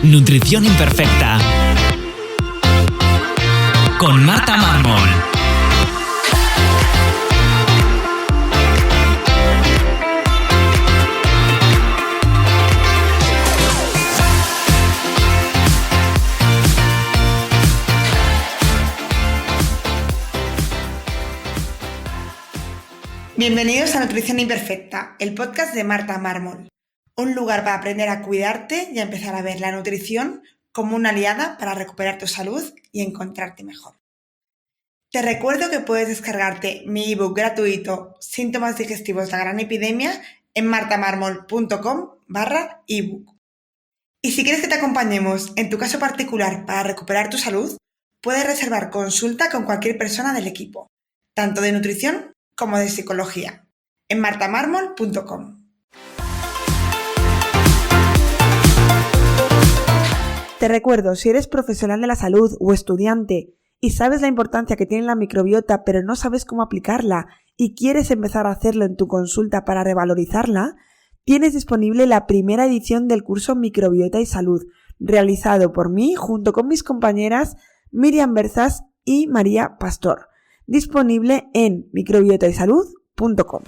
Nutrición Imperfecta con Marta Mármol. Bienvenidos a Nutrición Imperfecta, el podcast de Marta Mármol. Un lugar para aprender a cuidarte y a empezar a ver la nutrición como una aliada para recuperar tu salud y encontrarte mejor. Te recuerdo que puedes descargarte mi ebook gratuito Síntomas digestivos de la gran epidemia en martamarmol.com/ebook. Y si quieres que te acompañemos en tu caso particular para recuperar tu salud, puedes reservar consulta con cualquier persona del equipo, tanto de nutrición como de psicología, en martamarmol.com. Te recuerdo, si eres profesional de la salud o estudiante y sabes la importancia que tiene la microbiota pero no sabes cómo aplicarla y quieres empezar a hacerlo en tu consulta para revalorizarla, tienes disponible la primera edición del curso Microbiota y Salud, realizado por mí junto con mis compañeras Miriam Berzas y María Pastor, disponible en microbiotaysalud.com.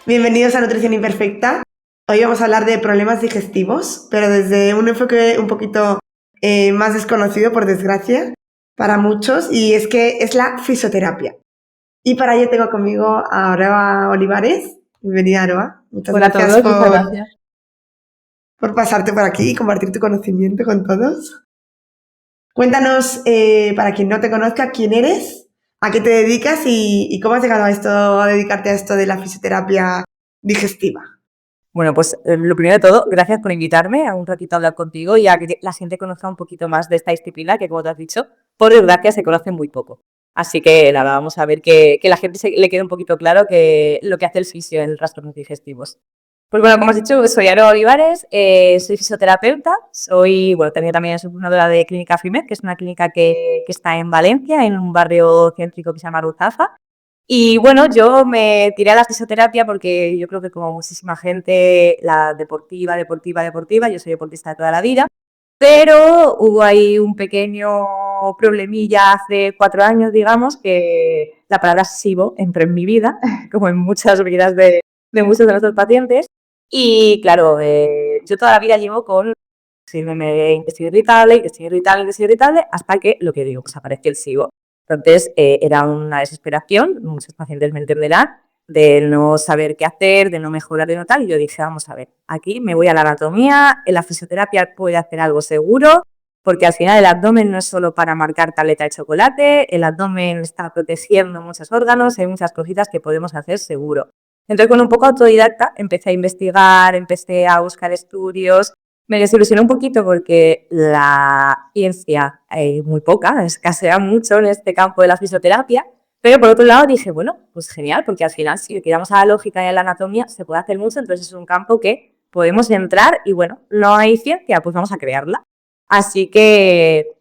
Bienvenidos a Nutrición Imperfecta. Hoy vamos a hablar de problemas digestivos, pero desde un enfoque un poquito más desconocido, por desgracia, para muchos, y es que es la fisioterapia. Y para ello tengo conmigo a Aroa Olivares. Bienvenida, Aroa. Muchas gracias por pasarte por aquí y compartir tu conocimiento con todos. Cuéntanos, para quien no te conozca, quién eres, a qué te dedicas y cómo has llegado a dedicarte a esto de la fisioterapia digestiva. Bueno, pues lo primero de todo, gracias por invitarme a un ratito a hablar contigo y a que la gente conozca un poquito más de esta disciplina que, como te has dicho, por desgracia se conoce muy poco. Así que nada, vamos a ver que la gente le quede un poquito claro que lo que hace el fisio en trastornos digestivos. Pues bueno, como has dicho, soy Aroa Olivares, soy fisioterapeuta, también soy fundadora de Clínica FIMED, que es una clínica que está en Valencia, en un barrio céntrico que se llama Ruzafa. Y bueno, yo me tiré a la fisioterapia porque yo creo que como muchísima gente, la deportiva, yo soy deportista de toda la vida, pero hubo ahí un pequeño problemilla hace 4 años, digamos, que la palabra SIBO entró en mi vida, como en muchas vidas de muchos de nuestros pacientes. Y claro, yo toda la vida llevo con síndrome de intestino irritable, hasta que, lo que digo, pues apareció el SIBO. Entonces, era una desesperación, muchos pacientes me entenderán, de no saber qué hacer, de no mejorar, de no tal, y yo dije, vamos a ver, aquí me voy a la anatomía, en la fisioterapia puede hacer algo seguro, porque al final el abdomen no es solo para marcar tableta de chocolate, el abdomen está protegiendo muchos órganos, hay muchas cositas que podemos hacer seguro. Entonces, con un poco autodidacta, empecé a investigar, empecé a buscar estudios. Me desilusioné un poquito porque la ciencia hay muy poca, escasea mucho en este campo de la fisioterapia, pero por otro lado dije, bueno, pues genial, porque al final si quedamos a la lógica y a la anatomía se puede hacer mucho, entonces es un campo que podemos entrar y bueno, no hay ciencia, pues vamos a crearla. Así que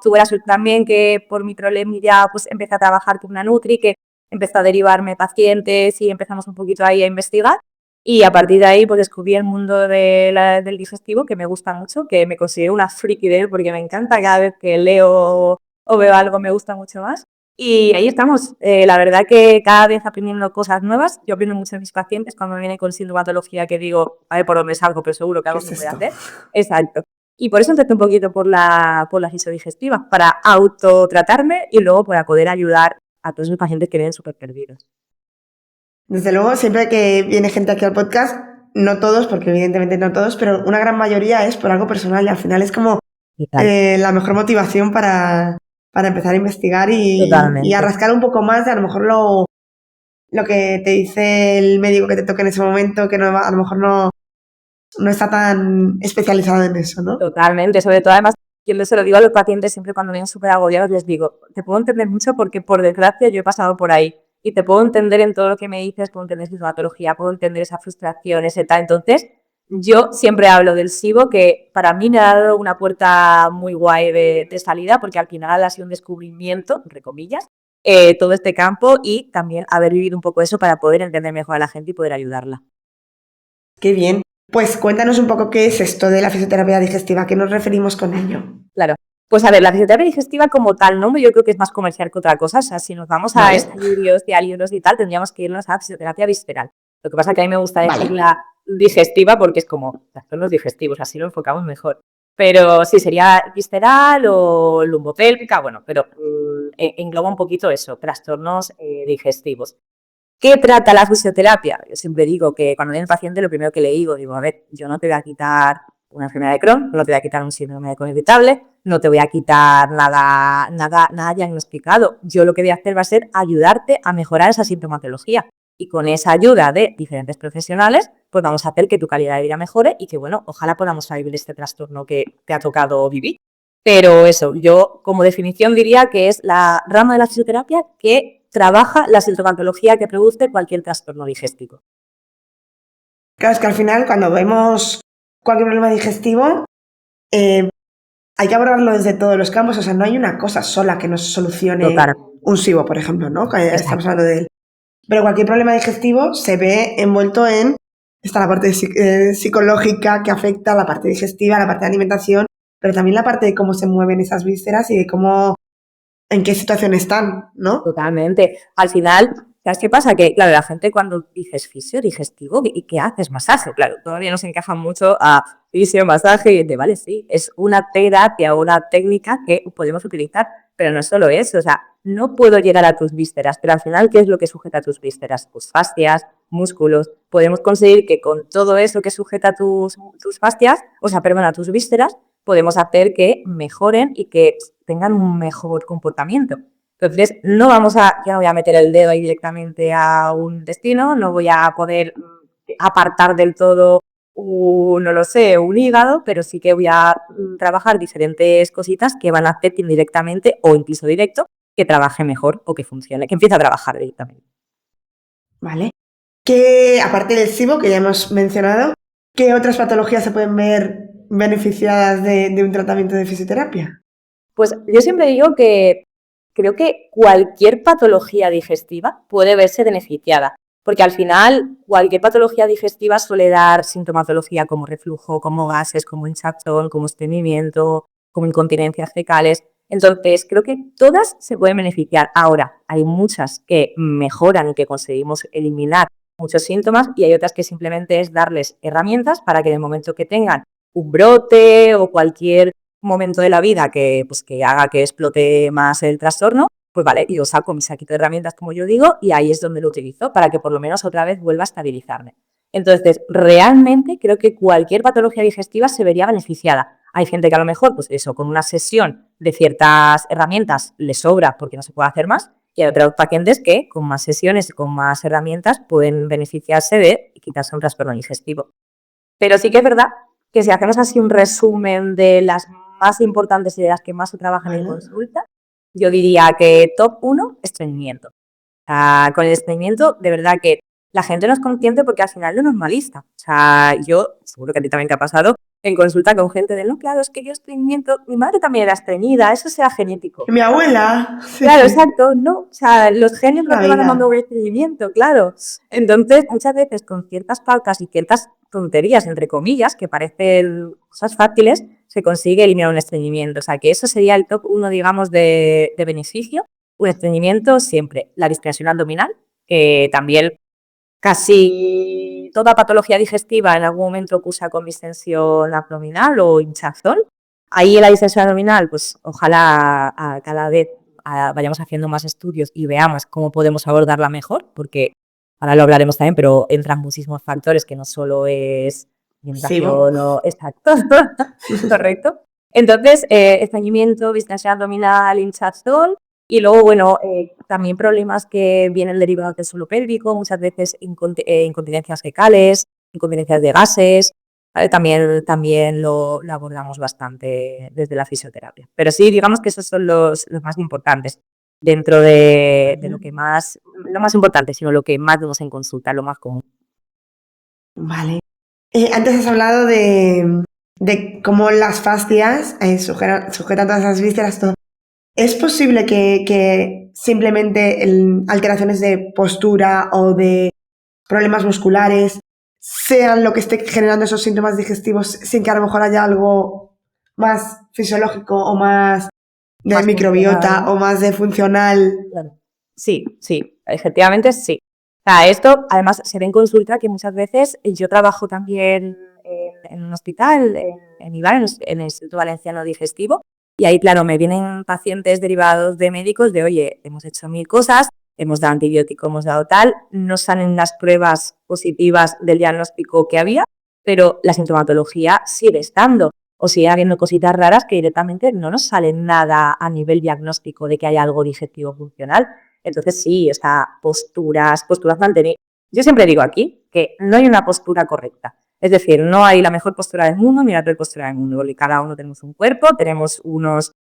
tuve la suerte también que por mi problemilla pues empecé a trabajar con una nutri que empezó a derivarme pacientes y empezamos un poquito ahí a investigar. Y a partir de ahí pues descubrí el mundo del digestivo, que me gusta mucho, que me considero una friki de él porque me encanta, cada vez que leo o veo algo me gusta mucho más. Y ahí estamos. La verdad que cada vez aprendiendo cosas nuevas. Yo aprendo mucho de mis pacientes cuando me vienen con sintomatología que digo, a ver por dónde salgo, pero seguro que algo se puede hacer. Exacto. Y por eso empecé un poquito por la fisiodigestiva, para autotratarme y luego para poder ayudar a todos mis pacientes que vienen súper perdidos. Desde luego, siempre que viene gente aquí al podcast, no todos, porque evidentemente no todos, pero una gran mayoría es por algo personal y al final es como la mejor motivación para empezar a investigar y a rascar un poco más de a lo mejor lo que te dice el médico que te toque en ese momento, que no, a lo mejor no está tan especializado en eso, ¿no? Totalmente, sobre todo además, yo se lo digo a los pacientes siempre cuando vienen súper agobiados, les digo, te puedo entender mucho porque por desgracia yo he pasado por ahí. Y te puedo entender en todo lo que me dices, puedo entender sintomatología, puedo entender esa frustración, ese tal. Entonces, yo siempre hablo del SIBO, que para mí me ha dado una puerta muy guay de salida, porque al final ha sido un descubrimiento, entre comillas, todo este campo y también haber vivido un poco eso para poder entender mejor a la gente y poder ayudarla. Qué bien. Pues cuéntanos un poco qué es esto de la fisioterapia digestiva, ¿a qué nos referimos con ello? Claro. Pues a ver, la fisioterapia digestiva como tal, ¿no? Yo creo que es más comercial que otra cosa. O sea, si nos vamos a Vale. estudios y a libros y tal, tendríamos que irnos a fisioterapia visceral. Lo que pasa es que a mí me gusta Vale. decirla digestiva porque es como trastornos digestivos, así lo enfocamos mejor. Pero sí, sería visceral o lumbopélvica, bueno, pero engloba un poquito eso, trastornos digestivos. ¿Qué trata la fisioterapia? Yo siempre digo que cuando viene el paciente lo primero que le digo, a ver, yo no te voy a quitar una enfermedad de Crohn, no te voy a quitar un síndrome de colon irritable, no te voy a quitar nada diagnosticado. Yo lo que voy a hacer va a ser ayudarte a mejorar esa sintomatología. Y con esa ayuda de diferentes profesionales, pues vamos a hacer que tu calidad de vida mejore y que, bueno, ojalá podamos salir de este trastorno que te ha tocado vivir. Pero eso, yo como definición diría que es la rama de la fisioterapia que trabaja la sintomatología que produce cualquier trastorno digestivo. Claro, es que al final cuando vemos cualquier problema digestivo hay que abordarlo desde todos los campos, o sea, no hay una cosa sola que nos solucione Total. un SIBO, por ejemplo, ¿no? Que Exacto. estamos hablando de él. Pero cualquier problema digestivo se ve envuelto en está la parte psicológica que afecta, la parte digestiva, la parte de alimentación, pero también la parte de cómo se mueven esas vísceras y de cómo, en qué situación están, ¿no? Totalmente. Al final, ¿sabes qué pasa? Que, claro, la gente cuando dices fisio, digestivo, ¿y qué haces? Masaje. Claro, todavía nos encaja mucho a fisio, masaje, y de, vale, sí, es una terapia o una técnica que podemos utilizar, pero no es solo eso, o sea, no puedo llegar a tus vísceras, pero al final, ¿qué es lo que sujeta a tus vísceras? Tus fascias, músculos. Podemos conseguir que con todo eso que sujeta tus fascias, a tus vísceras, podemos hacer que mejoren y que tengan un mejor comportamiento. Entonces, yo no voy a meter el dedo ahí directamente a un intestino, no voy a poder apartar del todo no lo sé, un hígado, pero sí que voy a trabajar diferentes cositas que van a hacer que indirectamente o incluso directo que trabaje mejor o que funcione, que empiece a trabajar directamente. Vale. Que aparte del SIBO, que ya hemos mencionado, ¿qué otras patologías se pueden ver beneficiadas de un tratamiento de fisioterapia? Pues yo siempre digo que creo que cualquier patología digestiva puede verse beneficiada, porque al final cualquier patología digestiva suele dar sintomatología como reflujo, como gases, como hinchazón, como estreñimiento, como incontinencias fecales. Entonces, creo que todas se pueden beneficiar. Ahora, hay muchas que mejoran y que conseguimos eliminar muchos síntomas y hay otras que simplemente es darles herramientas para que en el momento que tengan un brote o cualquier momento de la vida que haga que explote más el trastorno, pues vale, yo saco mi saquito de herramientas, como yo digo, y ahí es donde lo utilizo para que por lo menos otra vez vuelva a estabilizarme. Entonces, realmente creo que cualquier patología digestiva se vería beneficiada. Hay gente que a lo mejor, pues eso, con una sesión de ciertas herramientas le sobra porque no se puede hacer más, y hay otros pacientes que con más sesiones y con más herramientas pueden beneficiarse de quitarse un trastorno digestivo. Pero sí que es verdad que si hacemos así un resumen de las más importantes y de las que más se trabajan en consulta, yo diría que top 1, estreñimiento. Con el estreñimiento, de verdad que la gente no es consciente porque al final lo normaliza. O sea, yo, seguro que a ti también te ha pasado, en consulta con gente de, no, claro, es que yo estreñimiento, mi madre también era estreñida, eso será genético. Mi abuela. Sí, Claro, sí. exacto, no, o sea, los genes no La te van a vida. mandar un estreñimiento, claro. Entonces, muchas veces con ciertas pautas y ciertas tonterías, entre comillas, que parecen cosas fáciles, se consigue eliminar un estreñimiento. O sea, que eso sería el top 1, digamos, de beneficio. Un estreñimiento siempre. La distensión abdominal, que también casi toda patología digestiva en algún momento cursa con distensión abdominal o hinchazón. Ahí en la distensión abdominal, pues ojalá cada vez vayamos haciendo más estudios y veamos cómo podemos abordarla mejor, porque ahora lo hablaremos también, pero entran muchísimos factores que no solo es alimentación o... Exacto, correcto. Entonces, estreñimiento, distensión abdominal, hinchazón. Y luego, bueno, también problemas que vienen derivados del suelo pélvico, muchas veces incontinencias fecales, incontinencias de gases, ¿vale? También lo abordamos bastante desde la fisioterapia. Pero sí, digamos que esos son los más importantes dentro de lo más importante, sino lo que más vemos en consulta, lo más común. Vale. Antes has hablado de cómo las fascias sujetan todas esas vísceras, todo. ¿Es posible que simplemente alteraciones de postura o de problemas musculares sean lo que esté generando esos síntomas digestivos sin que a lo mejor haya algo más fisiológico o más de Más microbiota funcional, ¿no? o más de funcional. Claro. Sí, sí, efectivamente sí. O sea, esto además se ve en consulta que muchas veces yo trabajo también en un hospital, en IVAR, en el Instituto Valenciano Digestivo, y ahí, claro, me vienen pacientes derivados de médicos de, oye, hemos hecho 1000 cosas, hemos dado antibiótico, hemos dado tal, no salen las pruebas positivas del diagnóstico que había, pero la sintomatología sigue estando. O sigue habiendo cositas raras que directamente no nos sale nada a nivel diagnóstico de que hay algo digestivo funcional. Entonces sí, posturas mantenidas. Yo siempre digo aquí que no hay una postura correcta. Es decir, no hay la mejor postura del mundo ni la peor postura del mundo, porque cada uno tenemos un cuerpo, tenemos unos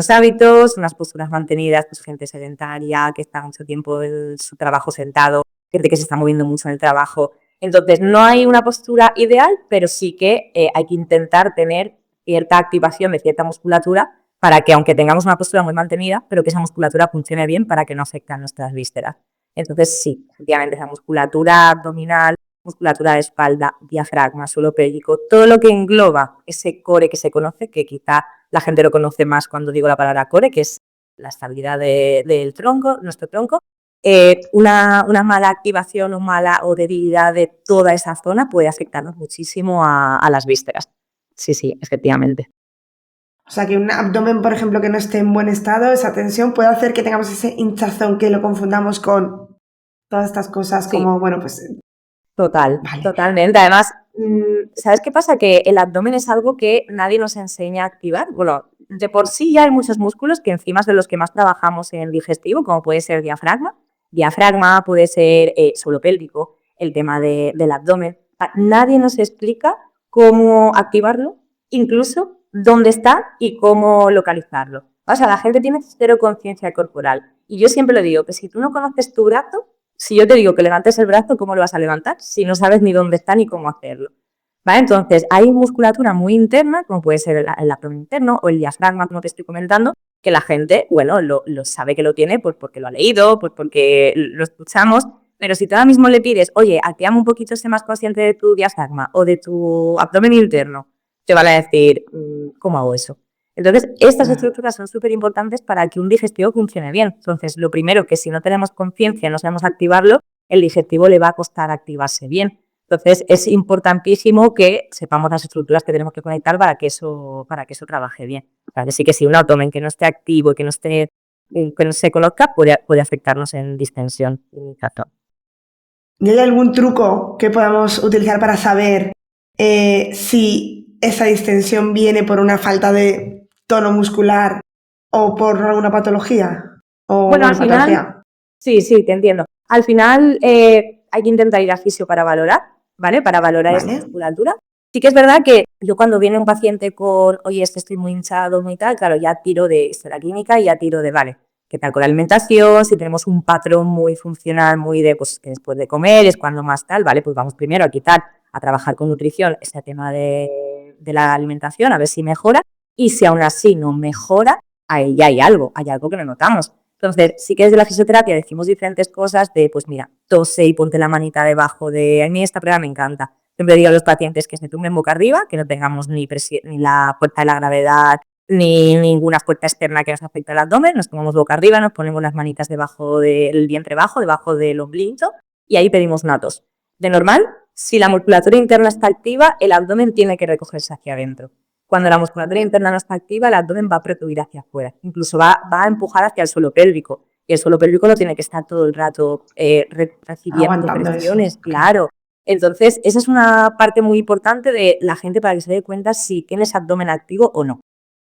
hábitos, unas posturas mantenidas, pues gente sedentaria, que está mucho tiempo en su trabajo sentado, gente que se está moviendo mucho en el trabajo. Entonces, no hay una postura ideal, pero sí que hay que intentar tener cierta activación de cierta musculatura para que, aunque tengamos una postura muy mantenida, pero que esa musculatura funcione bien para que no afecte a nuestras vísceras. Entonces, sí, efectivamente, esa musculatura abdominal, musculatura de espalda, diafragma, suelo pélvico, todo lo que engloba ese core que se conoce, que quizá la gente lo conoce más cuando digo la palabra core, que es la estabilidad del tronco, nuestro tronco. Una mala activación o debilidad de toda esa zona puede afectarnos muchísimo a las vísceras. Sí, sí, efectivamente. O sea, que un abdomen, por ejemplo, que no esté en buen estado, esa tensión puede hacer que tengamos ese hinchazón, que lo confundamos con todas estas cosas Sí, como, bueno, pues, vale. totalmente. Además, ¿sabes qué pasa? Que el abdomen es algo que nadie nos enseña a activar. Bueno, de por sí ya hay muchos músculos que encima es de los que más trabajamos en digestivo, como puede ser diafragma, puede ser suelo pélvico, el tema del abdomen. Nadie nos explica cómo activarlo, incluso dónde está y cómo localizarlo. O sea, la gente tiene cero conciencia corporal. Y yo siempre le digo que si tú no conoces tu brazo, si yo te digo que levantes el brazo, ¿cómo lo vas a levantar? Si no sabes ni dónde está ni cómo hacerlo. ¿Vale? Entonces, hay musculatura muy interna, como puede ser el abdomen interno o el diafragma, como te estoy comentando, que la gente, bueno, lo sabe que lo tiene pues porque lo ha leído, pues porque lo escuchamos, pero si tú ahora mismo le pides, oye, activame un poquito, sé más consciente de tu diafragma o de tu abdomen interno, te van a decir, ¿cómo hago eso? Entonces, estas estructuras son súper importantes para que un digestivo funcione bien. Entonces, lo primero que si no tenemos conciencia, no sabemos activarlo, el digestivo le va a costar activarse bien. Entonces, es importantísimo que sepamos las estructuras que tenemos que conectar para que eso trabaje bien. Para que sí que si un abdomen que no esté activo y que no se conozca, puede afectarnos en distensión. Exacto. ¿Y hay algún truco que podamos utilizar para saber si esa distensión viene por una falta de tono muscular o por alguna patología? O, Bueno, bueno, al final, patología. sí, te entiendo. Al final hay que intentar ir a fisio para valorar, ¿vale? Para valorar esa ¿Vale? musculatura. Sí que es verdad que yo cuando viene un paciente con, oye, estoy muy hinchado, muy tal, claro, ya tiro de historia clínica y ya tiro de, vale, ¿qué tal con la alimentación? Si tenemos un patrón muy funcional, muy de, pues, que después de comer es cuando más tal, vale, pues vamos primero a quitar, a trabajar con nutrición ese tema de la alimentación, a ver si mejora. Y si aún así no mejora, ahí ya hay algo que no notamos. Entonces, sí que desde la fisioterapia decimos diferentes cosas de, pues mira, tose y ponte la manita debajo de... A mí esta prueba me encanta. Siempre digo a los pacientes que se tumben boca arriba, que no tengamos ni la fuerza de la gravedad, ni ninguna fuerza externa que nos afecte al abdomen. Nos tomamos boca arriba, nos ponemos las manitas debajo del vientre bajo, debajo del ombligo, y ahí pedimos una tos. De normal, si la musculatura interna está activa, el abdomen tiene que recogerse hacia adentro. Cuando la musculatura interna no está activa, el abdomen va a protruir hacia afuera, incluso va a empujar hacia el suelo pélvico. Y el suelo pélvico no tiene que estar todo el rato recibiendo Aguantando eso. presiones, claro. Entonces, esa es una parte muy importante de la gente para que se dé cuenta si tienes abdomen activo o no.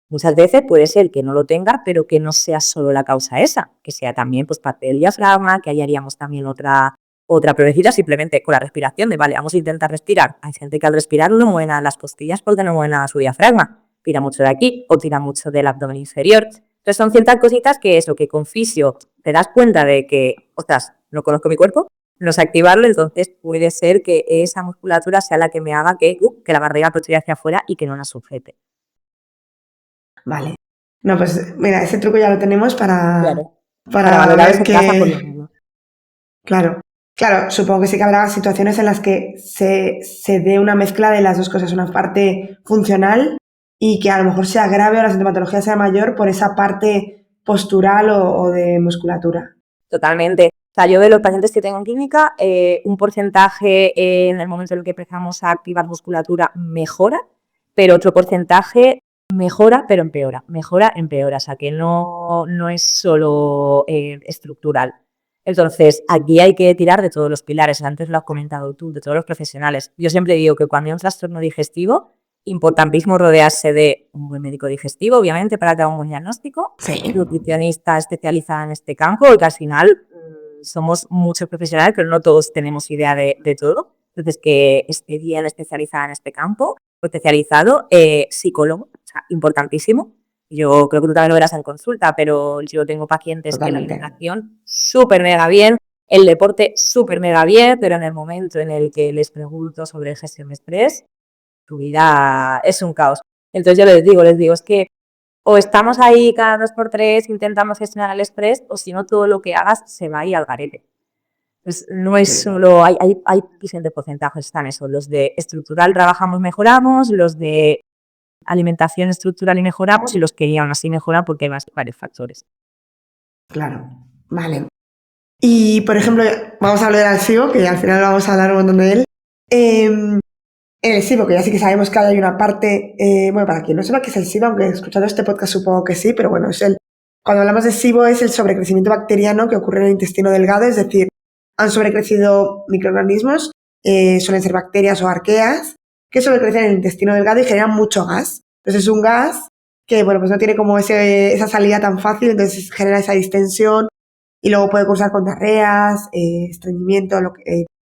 Muchas veces puede ser que no lo tenga, pero que no sea solo la causa esa, que sea también pues, parte del diafragma, que ahí haríamos también otra pruebecita simplemente con la respiración de, vale, vamos a intentar respirar. Hay gente que al respirar no mueve las costillas porque no mueve su diafragma. Tira mucho de aquí o tira mucho del abdomen inferior. Entonces son ciertas cositas que eso, que con fisio te das cuenta de que, ostras, no conozco mi cuerpo, no sé activarlo, entonces puede ser que esa musculatura sea la que me haga que la barriga protruya hacia afuera y que no la sujete. Vale. No, pues mira, ese truco ya lo tenemos Claro. Para para valorar ver eso en casa por lo que... menos. Claro. Claro, supongo que sí que habrá situaciones en las que se dé una mezcla de las dos cosas, una parte funcional y que a lo mejor sea grave o la sintomatología sea mayor por esa parte postural o de musculatura. Totalmente. O sea, yo de los pacientes que tengo en clínica, un porcentaje en el momento en el que empezamos a activar musculatura mejora, pero otro porcentaje mejora, pero empeora. Mejora, empeora. O sea, que no es solo estructural. Entonces, aquí hay que tirar de todos los pilares. Antes lo has comentado tú, de todos los profesionales. Yo siempre digo que cuando hay un trastorno digestivo, importantísimo rodearse de un buen médico digestivo, obviamente, para dar un buen diagnóstico, Sí. nutricionista especializada en este campo, y que al final somos muchos profesionales, pero no todos tenemos idea de todo. Entonces, que esté bien especializada en este campo, especializado, psicólogo, o sea, importantísimo. Yo creo que tú también lo verás en consulta, pero yo tengo pacientes que la Totalmente. alimentación súper mega bien, el deporte súper mega bien, pero en el momento en el que les pregunto sobre gestión de estrés, tu vida es un caos. Entonces yo les digo, es que o estamos ahí cada 2 por 3, intentamos gestionar el estrés, o si no, todo lo que hagas se va a ir al garete. Pues no es solo, hay diferentes porcentajes, están eso, los de estructural trabajamos, mejoramos, los de alimentación estructural y mejoramos, y los que aún así mejoran porque hay varios factores. Claro, vale. Y, por ejemplo, vamos a hablar del SIBO, que al final vamos a hablar un montón de él. En el SIBO, que ya sí que sabemos que hay una parte, bueno, para quien no sepa qué es el SIBO, aunque escuchando este podcast supongo que sí, pero bueno, cuando hablamos de SIBO es el sobrecrecimiento bacteriano que ocurre en el intestino delgado, es decir, han sobrecrecido microorganismos, suelen ser bacterias o arqueas, que sobrecrecen en el intestino delgado y generan mucho gas. Entonces es un gas que, bueno, pues no tiene como esa salida tan fácil, entonces genera esa distensión y luego puede cursar con diarreas, estreñimiento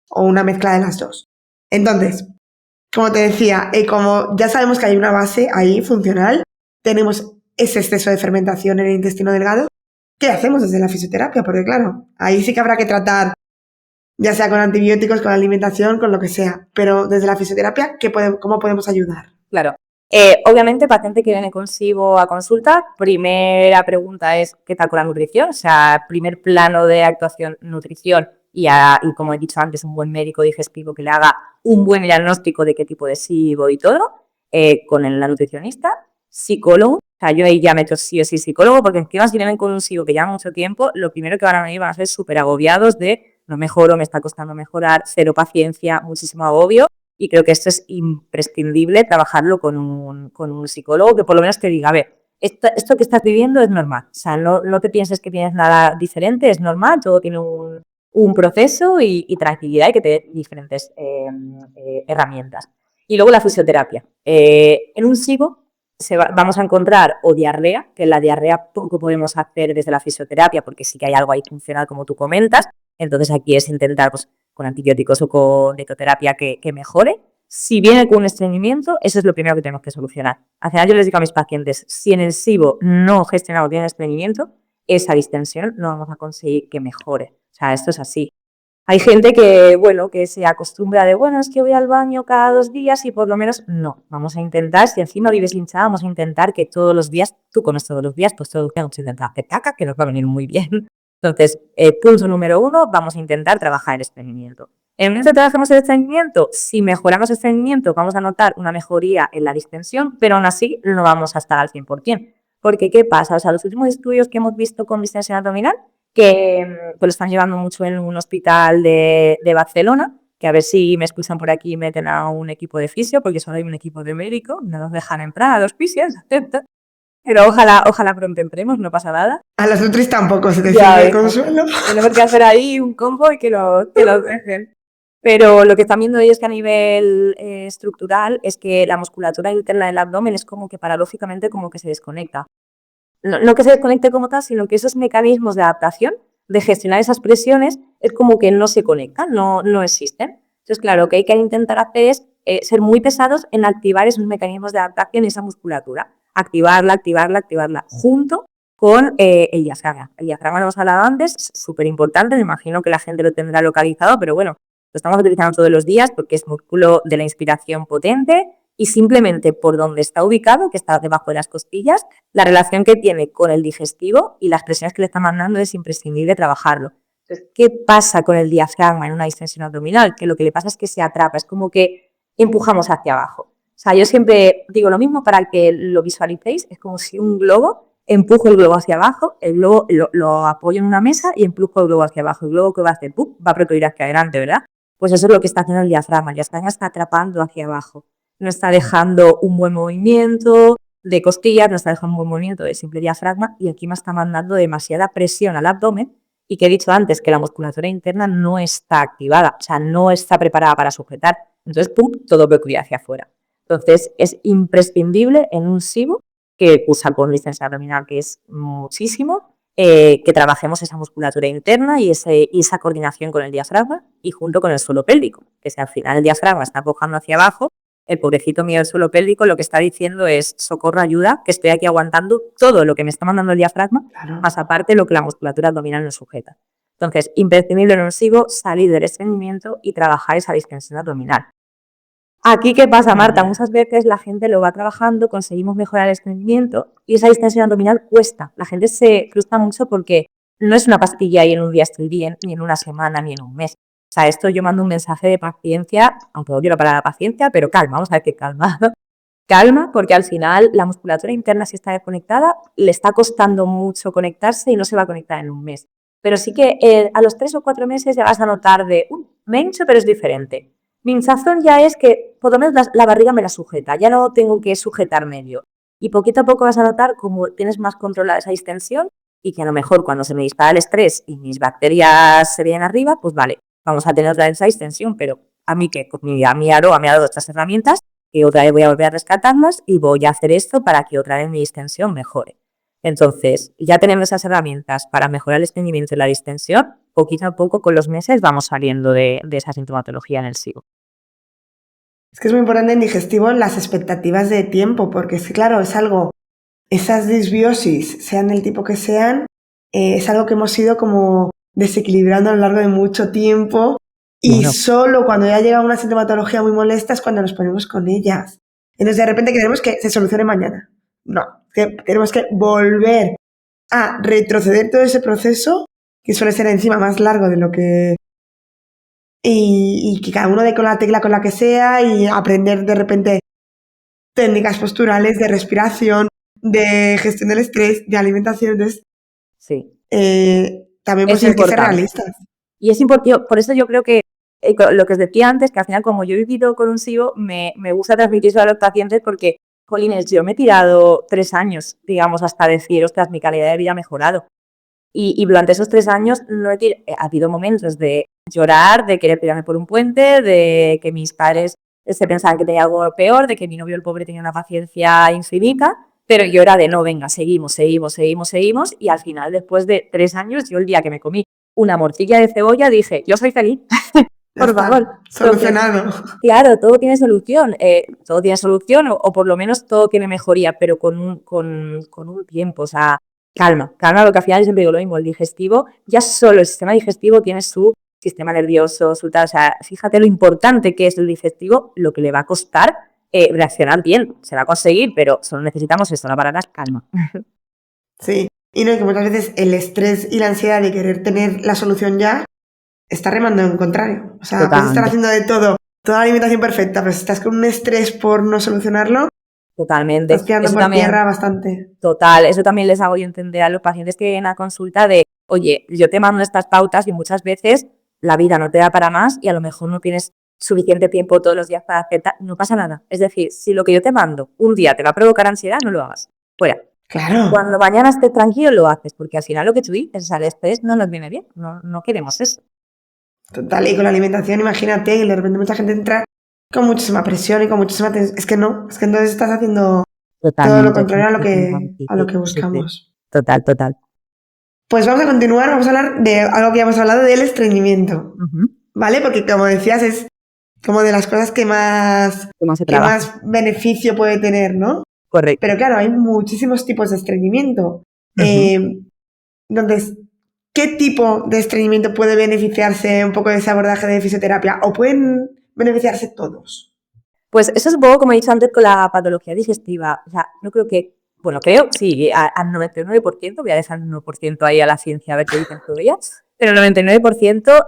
o una mezcla de las dos. Entonces, como te decía, como ya sabemos que hay una base ahí funcional, tenemos ese exceso de fermentación en el intestino delgado, ¿qué hacemos desde la fisioterapia? Porque claro, ahí sí que habrá que tratar, ya sea con antibióticos, con alimentación, con lo que sea, pero desde la fisioterapia, ¿cómo podemos ayudar? Claro. Obviamente, paciente que viene consigo a consulta, primera pregunta es ¿qué tal con la nutrición? O sea, primer plano de actuación, nutrición, y como he dicho antes, un buen médico digestivo que le haga un buen diagnóstico de qué tipo de SIBO y todo, con la nutricionista, psicólogo. O sea, yo ahí ya meto sí o sí psicólogo, porque encima si vienen con un SIBO que lleva mucho tiempo, lo primero que van a venir van a ser súper agobiados de no mejoro, me está costando mejorar, cero paciencia, muchísimo agobio. Y creo que esto es imprescindible, trabajarlo con un psicólogo que por lo menos te diga, a ver, esto que estás viviendo es normal. O sea, no te pienses que tienes nada diferente, es normal, todo tiene un proceso y tranquilidad, y que te dé diferentes herramientas. Y luego la fisioterapia. En un SIBO vamos a encontrar o diarrea, que la diarrea poco podemos hacer desde la fisioterapia porque sí que hay algo ahí funcional como tú comentas. Entonces aquí es intentar, pues, con antibióticos o con dietoterapia que mejore. Si viene con un estreñimiento, eso es lo primero que tenemos que solucionar. Al final yo les digo a mis pacientes, si en el SIBO no gestionamos bien el estreñimiento, esa distensión no vamos a conseguir que mejore. O sea, esto es así. Hay gente que, bueno, que se acostumbra de, bueno, es que voy al baño cada 2 días y por lo menos no. Vamos a intentar, si encima vives hinchada, vamos a intentar que todos los días, tú comes todos los días, pues todos los días vamos a intentar hacer caca, que nos va a venir muy bien. Entonces, punto número 1, vamos a intentar trabajar el estreñimiento. En el momento que trabajamos el estreñimiento, si mejoramos el estreñimiento, vamos a notar una mejoría en la distensión, pero aún así no vamos a estar al 100%. Porque, ¿qué pasa? O sea, los últimos estudios que hemos visto con distensión abdominal, que pues lo están llevando mucho en un hospital de Barcelona, que a ver si me expulsan por aquí y meten a un equipo de fisio, porque solo hay un equipo de médico, no nos dejan entrar a los fisios, pero ojalá pronto entremos, no pasa nada. A las nutris tampoco se te Ya, sirve de consuelo. tenemos que hacer ahí un combo y que lo dejen. Pero lo que están viendo ellos que a nivel estructural es que la musculatura interna del abdomen es como que paradójicamente como que se desconecta. No que se desconecte como tal, sino que esos mecanismos de adaptación, de gestionar esas presiones, es como que no se conectan, no existen. Entonces, claro, lo que hay que intentar hacer es ser muy pesados en activar esos mecanismos de adaptación y esa musculatura. Activarla, junto con el diafragma. El diafragma lo hemos hablado antes, es súper importante, me imagino que la gente lo tendrá localizado, pero bueno, lo estamos utilizando todos los días porque es músculo de la inspiración potente, y simplemente por donde está ubicado, que está debajo de las costillas, la relación que tiene con el digestivo y las presiones que le está mandando es imprescindible trabajarlo. Entonces, ¿qué pasa con el diafragma en una distensión abdominal? Que lo que le pasa es que se atrapa, es como que empujamos hacia abajo. O sea, yo siempre digo lo mismo para que lo visualicéis, es como si un globo, empujo el globo hacia abajo, el globo lo apoyo en una mesa y empujo el globo hacia abajo. El globo que va a hacer, ¡pum!, va a protoir hacia adelante, ¿verdad? Pues eso es lo que está haciendo el diafragma. El diafragma está atrapando hacia abajo. No está dejando un buen movimiento de costillas, no está dejando un buen movimiento de simple diafragma y encima está mandando demasiada presión al abdomen y que he dicho antes que la musculatura interna no está activada, o sea, no está preparada para sujetar. Entonces, ¡pum!, todo procura hacia afuera. Entonces, es imprescindible en un SIBO que cursa con distensión abdominal, que es muchísimo, que trabajemos esa musculatura interna y esa coordinación con el diafragma y junto con el suelo pélvico, que si al final el diafragma está empujando hacia abajo, el pobrecito mío del suelo pélvico lo que está diciendo es socorro, ayuda, que estoy aquí aguantando todo lo que me está mandando el diafragma, Claro. más aparte lo que la musculatura abdominal nos sujeta. Entonces, imprescindible en un SIBO salir del estreñimiento y trabajar esa distensión abdominal. Aquí, ¿qué pasa, Marta? Muchas veces la gente lo va trabajando, conseguimos mejorar el estreñimiento y esa distensión abdominal cuesta. La gente se frustra mucho porque no es una pastilla y en un día estoy bien, ni en una semana, ni en un mes. O sea, esto yo mando un mensaje de paciencia, aunque odio la palabra paciencia, pero calma, vamos a ver qué calma. Calma, porque al final la musculatura interna, si está desconectada, le está costando mucho conectarse y no se va a conectar en un mes. Pero sí que a los 3 o 4 meses ya vas a notar de, me hincho, pero es diferente. Mi hinchazón ya es que por lo menos la barriga me la sujeta, ya no tengo que sujetar medio. Y poquito a poco vas a notar como tienes más controlada esa distensión y que a lo mejor cuando se me dispara el estrés y mis bacterias se vienen arriba, pues vale, vamos a tener otra vez esa distensión, pero a mí que a mí Aro me ha dado estas herramientas que otra vez voy a volver a rescatarlas y voy a hacer esto para que otra vez mi distensión mejore. Entonces, ya tenemos esas herramientas para mejorar el estreñimiento y la distensión, poquito a poco con los meses vamos saliendo de esa sintomatología en el SIBO. Es que es muy importante en digestivo las expectativas de tiempo, porque es que, claro, es algo, esas disbiosis, sean del tipo que sean, es algo que hemos ido como desequilibrando a lo largo de mucho tiempo y Bueno. solo cuando ya llega una sintomatología muy molesta es cuando nos ponemos con ellas. Entonces de repente queremos que se solucione mañana. No, que tenemos que volver a retroceder todo ese proceso que suele ser encima más largo de lo que... Y que cada uno dé con la tecla con la que sea y aprender de repente técnicas posturales de respiración, de gestión del estrés, de alimentación. Entonces, sí. También pues hay que ser realistas. Y es importante, por eso yo creo que lo que os decía antes, que al final como yo he vivido con un SIBO, me gusta transmitirlo a los pacientes porque, jolines, yo me he tirado 3 años, digamos, hasta decir, ostras, mi calidad de vida ha mejorado. Y durante esos 3 años ha habido momentos de llorar, de querer tirarme por un puente, de que mis padres se pensaban que tenía algo peor, de que mi novio, el pobre, tenía una paciencia infinita, pero yo era de no, venga, seguimos, y al final, después de 3 años, yo el día que me comí una morcilla de cebolla dije, yo soy feliz, por favor. Solucionado. Entonces, claro, todo tiene solución, o por lo menos todo tiene mejoría, pero con un tiempo, o sea, calma, porque al final siempre digo lo mismo, el digestivo, ya solo el sistema digestivo tiene su sistema nervioso, su tal, o sea, fíjate lo importante que es el digestivo, lo que le va a costar reaccionar bien, se va a conseguir, pero solo necesitamos esto, no parar, calma. Sí, y no, que muchas veces el estrés y la ansiedad de querer tener la solución ya está remando en contrario, o sea, puedes estar haciendo de todo, toda la alimentación perfecta, pero si estás con un estrés por no solucionarlo, totalmente. Estás tirando por tierra bastante. Total, eso también les hago yo entender a los pacientes que vienen a consulta de, oye, yo te mando estas pautas y muchas veces la vida no te da para más y a lo mejor no tienes suficiente tiempo todos los días para aceptar, no pasa nada. Es decir, si lo que yo te mando un día te va a provocar ansiedad, no lo hagas. Fuera. Claro. Cuando mañana estés tranquilo, lo haces, porque al final lo que tú dices, al estrés no nos viene bien, no queremos eso. Total, y con la alimentación, imagínate, y de repente mucha gente entra con muchísima presión y con muchísima tensión. Es que entonces estás haciendo todo lo contrario a lo que buscamos. Total. Pues vamos a continuar, vamos a hablar de algo que ya hemos hablado, del estreñimiento, ¿vale? Porque como decías, es como de las cosas que más beneficio puede tener, ¿no? Correcto. Pero claro, hay muchísimos tipos de estreñimiento. Entonces, ¿qué tipo de estreñimiento puede beneficiarse un poco de ese abordaje de fisioterapia? ¿O pueden beneficiarse todos? Pues eso es un poco como he dicho antes con la patología digestiva. O sea, no creo que... Bueno, creo, sí, al 99%, voy a dejar el 1% ahí a la ciencia a ver qué dicen todavía, Pero el 99%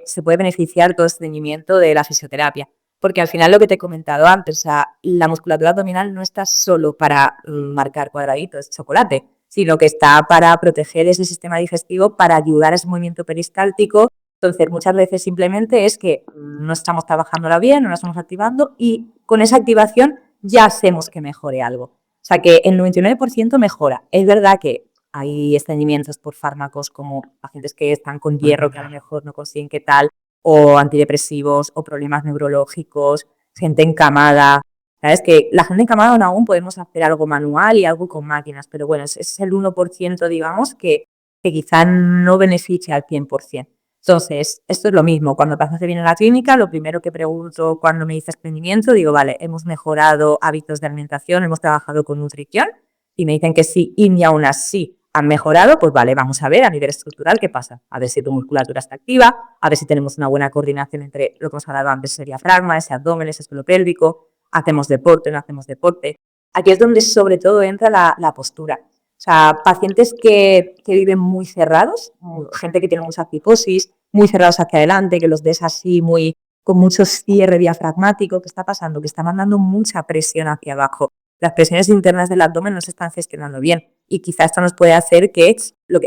se puede beneficiar todo este estreñimiento de la fisioterapia. Porque al final lo que te he comentado antes, o sea, la musculatura abdominal no está solo para marcar cuadraditos de chocolate, sino que está para proteger ese sistema digestivo, para ayudar a ese movimiento peristáltico. Entonces, muchas veces simplemente es que no estamos trabajándola bien, no la estamos activando y con esa activación ya hacemos que mejore algo. O sea, que el 99% mejora. Es verdad que hay estreñimientos por fármacos como pacientes que están con hierro, que a lo mejor no consiguen qué tal, o antidepresivos, o problemas neurológicos, gente encamada. ¿Sabes? Que la gente encamada aún podemos hacer algo manual y algo con máquinas, pero bueno, es el 1%, digamos, que quizá no beneficia al 100%. Entonces, esto es lo mismo. Cuando el paciente viene a la clínica, lo primero que pregunto cuando me dice estreñimiento, digo, vale, hemos mejorado hábitos de alimentación, hemos trabajado con nutrición, y me dicen que sí, y aún así han mejorado, pues vale, vamos a ver a nivel estructural qué pasa. A ver si tu musculatura está activa, a ver si tenemos una buena coordinación entre lo que hemos hablado antes, ese diafragma, ese abdomen, ese suelo pélvico, hacemos deporte, no hacemos deporte. Aquí es donde sobre todo entra la postura. O sea, pacientes que viven muy cerrados, gente que tiene mucha cifosis, muy cerrados hacia adelante, que los des así muy con mucho cierre diafragmático. ¿Qué está pasando? Que está mandando mucha presión hacia abajo. Las presiones internas del abdomen no se están gestionando bien y quizá esto nos puede hacer que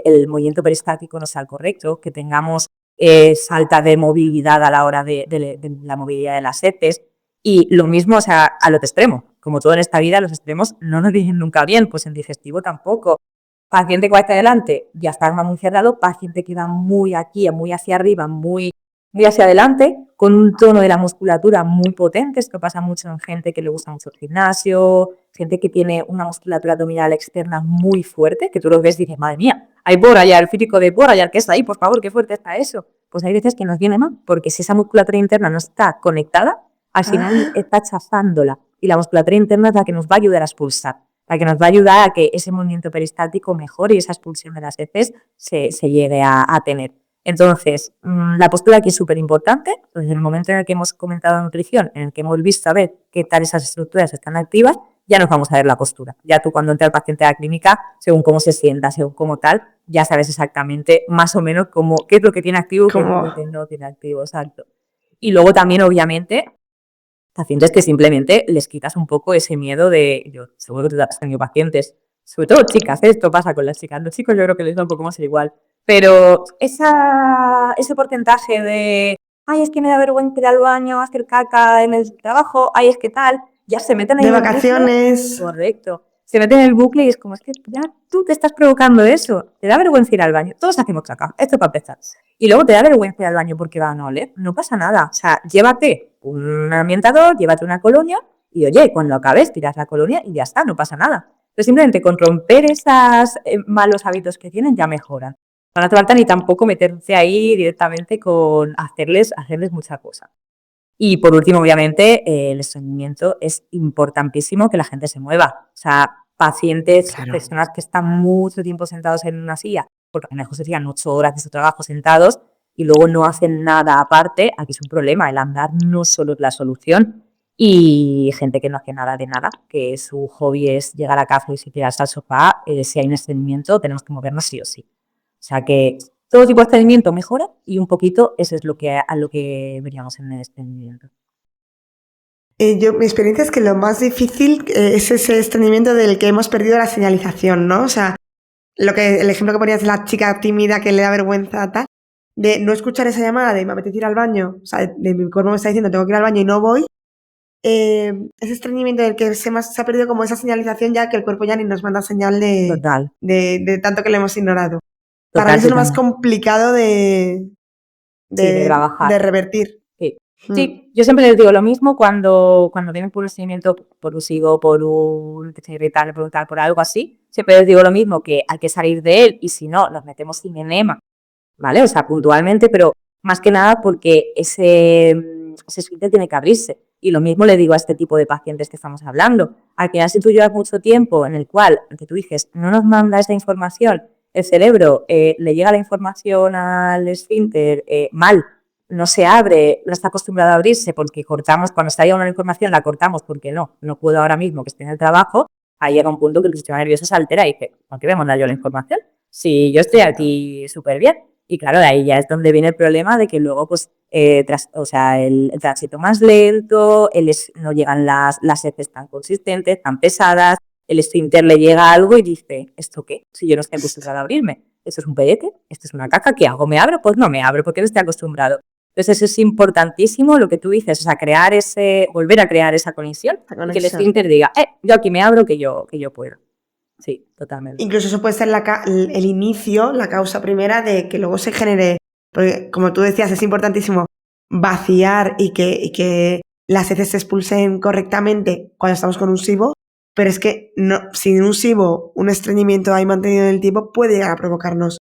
el movimiento peristáltico no sea el correcto, que tengamos falta de movilidad a la hora de la movilidad de las heces. Y lo mismo, o sea, al otro extremo. Como todo en esta vida, los extremos no nos dicen nunca bien, pues en digestivo tampoco. Paciente que va hacia adelante, diafragma muy cerrado, paciente que va muy aquí, muy hacia arriba, muy hacia adelante, con un tono de la musculatura muy potente. Esto pasa mucho en gente que le gusta mucho el gimnasio, gente que tiene una musculatura abdominal externa muy fuerte, que tú lo ves y dices, madre mía, hay Borayar, el físico de Borayar, ¿qué está ahí? Por favor, qué fuerte está eso. Pues hay veces que nos viene mal, porque si esa musculatura interna no está conectada, al final está chafándola. Y la musculatura interna es la que nos va a ayudar a expulsar, la que nos va a ayudar a que ese movimiento peristáltico mejore y esa expulsión de las heces se llegue a tener. Entonces, la postura aquí es súper importante. Desde el momento en el que hemos comentado nutrición, en el que hemos visto a ver qué tal esas estructuras están activas, ya nos vamos a ver la postura. Ya tú cuando entra el paciente a la clínica, según cómo se sienta, según cómo tal, ya sabes exactamente más o menos qué es lo que tiene activo y qué es lo que no tiene activo. Exacto. Y luego también, obviamente, pacientes que simplemente les quitas un poco ese miedo de, yo seguro que tú has tenido pacientes, sobre todo chicas, esto pasa con las chicas, los chicos yo creo que les da un poco más igual, pero ese porcentaje de, ay, es que me da vergüenza ir al baño, hacer caca en el trabajo, ay, es que tal, ya se meten ahí de en el vacaciones. bucle. Correcto. Se meten en el bucle y es como, es que ya tú te estás provocando eso, te da vergüenza ir al baño, todos hacemos caca, esto para empezar. Y luego te da vergüenza ir al baño porque van a oler, no pasa nada, o sea, llévate un ambientador, llévate una colonia y oye, cuando acabes tiras la colonia y ya está, no pasa nada. Pero simplemente con romper esos malos hábitos que tienen ya mejoran. No hace falta ni tampoco meterse ahí directamente con hacerles mucha cosa. Y por último, obviamente, el estreñimiento es importantísimo que la gente se mueva. O sea, pacientes, personas que están mucho tiempo sentados en una silla, porque a lo mejor serían 8 horas de su trabajo sentados y luego no hacen nada aparte, aquí es un problema. El andar no solo es la solución. Y gente que no hace nada de nada, que su hobby es llegar a casa y tirarse al sofá, si hay un estreñimiento tenemos que movernos sí o sí. O sea que todo tipo de estreñimiento mejora y un poquito eso es a lo que veríamos en el estreñimiento. Mi experiencia es que lo más difícil es ese estreñimiento del que hemos perdido la señalización, ¿no? O sea, el ejemplo que ponías de la chica tímida que le da vergüenza, tal, de no escuchar esa llamada de me apetece ir al baño, o sea, de mi cuerpo me está diciendo tengo que ir al baño y no voy, ese estreñimiento del que se ha perdido como esa señalización ya que el cuerpo ya ni nos manda señal de tanto que le hemos ignorado. Para mí es lo más complicado de trabajar. De revertir. Sí, yo siempre les digo lo mismo cuando vienen por un seguimiento, por un SIGO, por un irrital, por algo así, siempre les digo lo mismo, que hay que salir de él y si no, nos metemos sin enema, ¿vale? O sea, puntualmente, pero más que nada porque ese esfínter tiene que abrirse. Y lo mismo le digo a este tipo de pacientes que estamos hablando. Al final, si tú llevas mucho tiempo en el cual, que tú dices, no nos manda esa información, el cerebro le llega la información al esfínter mal, no se abre, no está acostumbrado a abrirse porque cortamos, cuando está llegando la información la cortamos porque no puedo ahora mismo que esté en el trabajo, ahí llega un punto que el sistema nervioso se altera y dice, ¿por qué me manda yo la información? Si yo estoy aquí súper bien. Y claro, de ahí ya es donde viene el problema de que luego, pues, el tránsito más lento, no llegan las heces tan consistentes, tan pesadas, el esfínter le llega algo y dice, ¿esto qué? Si yo no estoy acostumbrada a abrirme. ¿Esto es un pedete? ¿Esto es una caca? ¿Qué hago? ¿Me abro? Pues no me abro porque no estoy acostumbrado. Entonces eso es importantísimo lo que tú dices, o sea, volver a crear esa conexión y que el esfínter diga, yo aquí me abro que yo puedo. Sí, totalmente. Incluso eso puede ser el inicio, la causa primera de que luego se genere, porque como tú decías, es importantísimo vaciar y que las heces se expulsen correctamente cuando estamos con un SIBO, pero es que sin un SIBO, un estreñimiento ahí mantenido en el tiempo puede llegar a provocarnos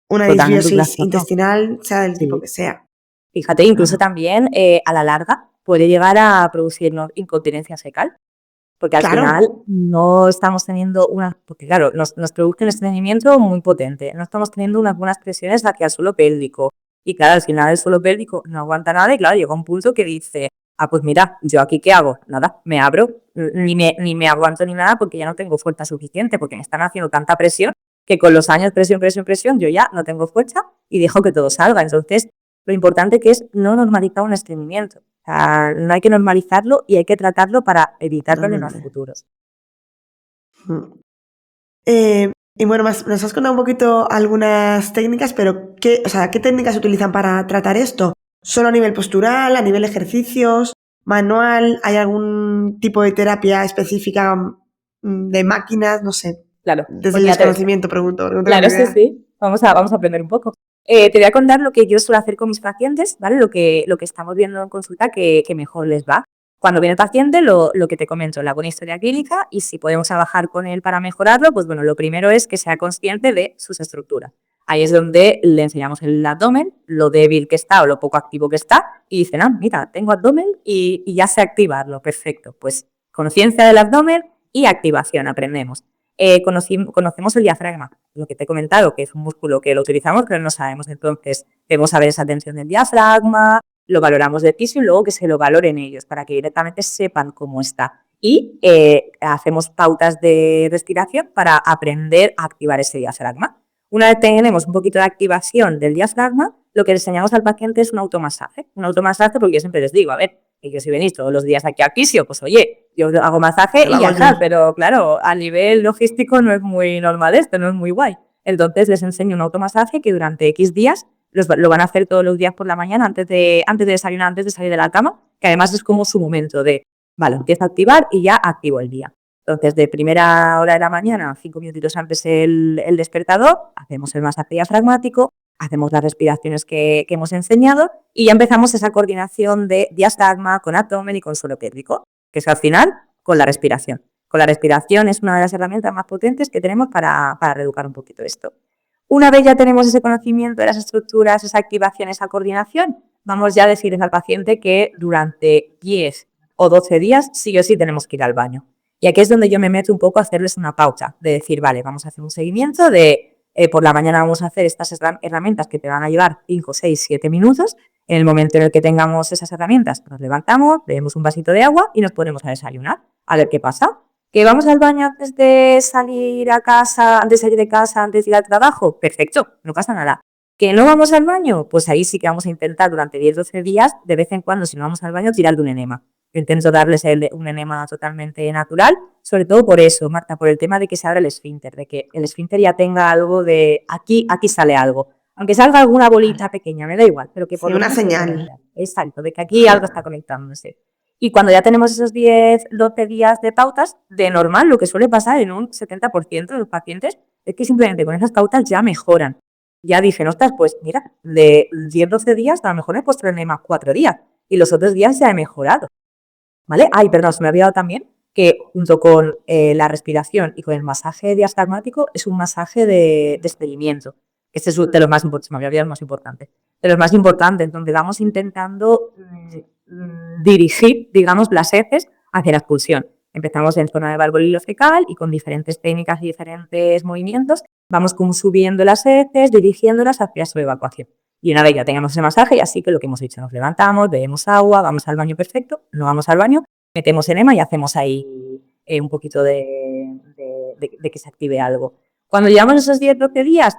una disbiosis intestinal, sea del tipo que sea. Fíjate, incluso también a la larga puede llegar a producirnos incontinencia fecal. Porque al final no estamos teniendo porque claro, nos produce un estreñimiento muy potente, no estamos teniendo unas buenas presiones hacia el suelo pélvico. Y claro, al final el suelo pélvico no aguanta nada y claro, llega un punto que dice, pues mira, ¿yo aquí qué hago? Nada, me abro, ni me aguanto ni nada porque ya no tengo fuerza suficiente, porque me están haciendo tanta presión que con los años, presión, yo ya no tengo fuerza y dejo que todo salga. Entonces, lo importante que es no normalizar un estreñimiento. O sea, no hay que normalizarlo y hay que tratarlo para evitarlo en los futuros. Y bueno, nos has contado un poquito algunas técnicas, pero ¿qué técnicas se utilizan para tratar esto? ¿Solo a nivel postural, a nivel ejercicios, manual? ¿Hay algún tipo de terapia específica de máquinas? No sé. Claro. Desde el desconocimiento pregunto. Claro, sí. Vamos a aprender un poco. Te voy a contar lo que yo suelo hacer con mis pacientes, ¿vale? Lo que estamos viendo en consulta que mejor les va. Cuando viene el paciente, lo que te comento, le hago una historia clínica y si podemos trabajar con él para mejorarlo, pues bueno, lo primero es que sea consciente de sus estructuras. Ahí es donde le enseñamos el abdomen, lo débil que está o lo poco activo que está y dicen, mira, tengo abdomen y ya sé activarlo, perfecto. Pues conciencia del abdomen y activación, aprendemos. Conocemos el diafragma, lo que te he comentado, que es un músculo que lo utilizamos, pero no sabemos. Entonces, debemos saber esa tensión del diafragma, lo valoramos de piso y luego que se lo valoren ellos para que directamente sepan cómo está. Y hacemos pautas de respiración para aprender a activar ese diafragma. Una vez tenemos un poquito de activación del diafragma, lo que le enseñamos al paciente es un automasaje. Un automasaje porque yo siempre les digo, a ver, que si venís todos los días aquí a Quisio, pues oye, yo hago masaje y ya está, pero claro, a nivel logístico no es muy normal esto, no es muy guay. Entonces les enseño un automasaje que durante X días lo van a hacer todos los días por la mañana antes de desayunar, antes de salir de la cama, que además es como su momento de, vale, empiezo a activar y ya activo el día. Entonces, de primera hora de la mañana, 5 minutitos antes el despertador, hacemos el masaje diafragmático, hacemos las respiraciones que hemos enseñado y ya empezamos esa coordinación de diafragma con abdomen y con suelo pélvico, que es al final con la respiración. Con la respiración es una de las herramientas más potentes que tenemos para reeducar un poquito esto. Una vez ya tenemos ese conocimiento de las estructuras, esa activación, esa coordinación, vamos ya a decirles al paciente que durante 10 o 12 días sí o sí tenemos que ir al baño. Y aquí es donde yo me meto un poco a hacerles una pauta, de decir, vale, vamos a hacer un seguimiento de por la mañana vamos a hacer estas herramientas que te van a llevar 5, 6, 7 minutos. En el momento en el que tengamos esas herramientas, nos levantamos, bebemos un vasito de agua y nos ponemos a desayunar. A ver qué pasa. ¿Que vamos al baño antes de salir a casa, antes de salir de casa, antes de ir al trabajo? Perfecto, no pasa nada. ¿Que no vamos al baño? Pues ahí sí que vamos a intentar durante 10-12 días, de vez en cuando, si no vamos al baño, tirar de un enema. Yo intento darles un enema totalmente natural, sobre todo por eso, Marta, por el tema de que se abre el esfínter, de que el esfínter ya tenga algo de aquí sale algo. Aunque salga alguna bolita pequeña, me da igual, pero que por una señal. Exacto, de que aquí algo está conectándose. Y cuando ya tenemos esos 10-12 días de pautas, de normal, lo que suele pasar en un 70% de los pacientes es que simplemente con esas pautas ya mejoran. Ya dicen, ostras, pues mira, de 10-12 días a lo mejor he puesto el enema 4 días y los otros días ya he mejorado. ¿Vale? Perdón, se me había olvidado también que junto con la respiración y con el masaje diafragmático es un masaje de estreñimiento. Este es de los más importantes, se me había olvidado el más importante. De los más importantes, donde vamos intentando dirigir, digamos, las heces hacia la expulsión. Empezamos en zona de válvulo fecal y con diferentes técnicas y diferentes movimientos vamos como subiendo las heces, dirigiéndolas hacia su evacuación. Y una vez ya tengamos ese masaje, y así que lo que hemos dicho, nos levantamos, bebemos agua, vamos al baño perfecto, no vamos al baño, metemos enema y hacemos ahí un poquito de que se active algo. Cuando llevamos esos 10-12 días,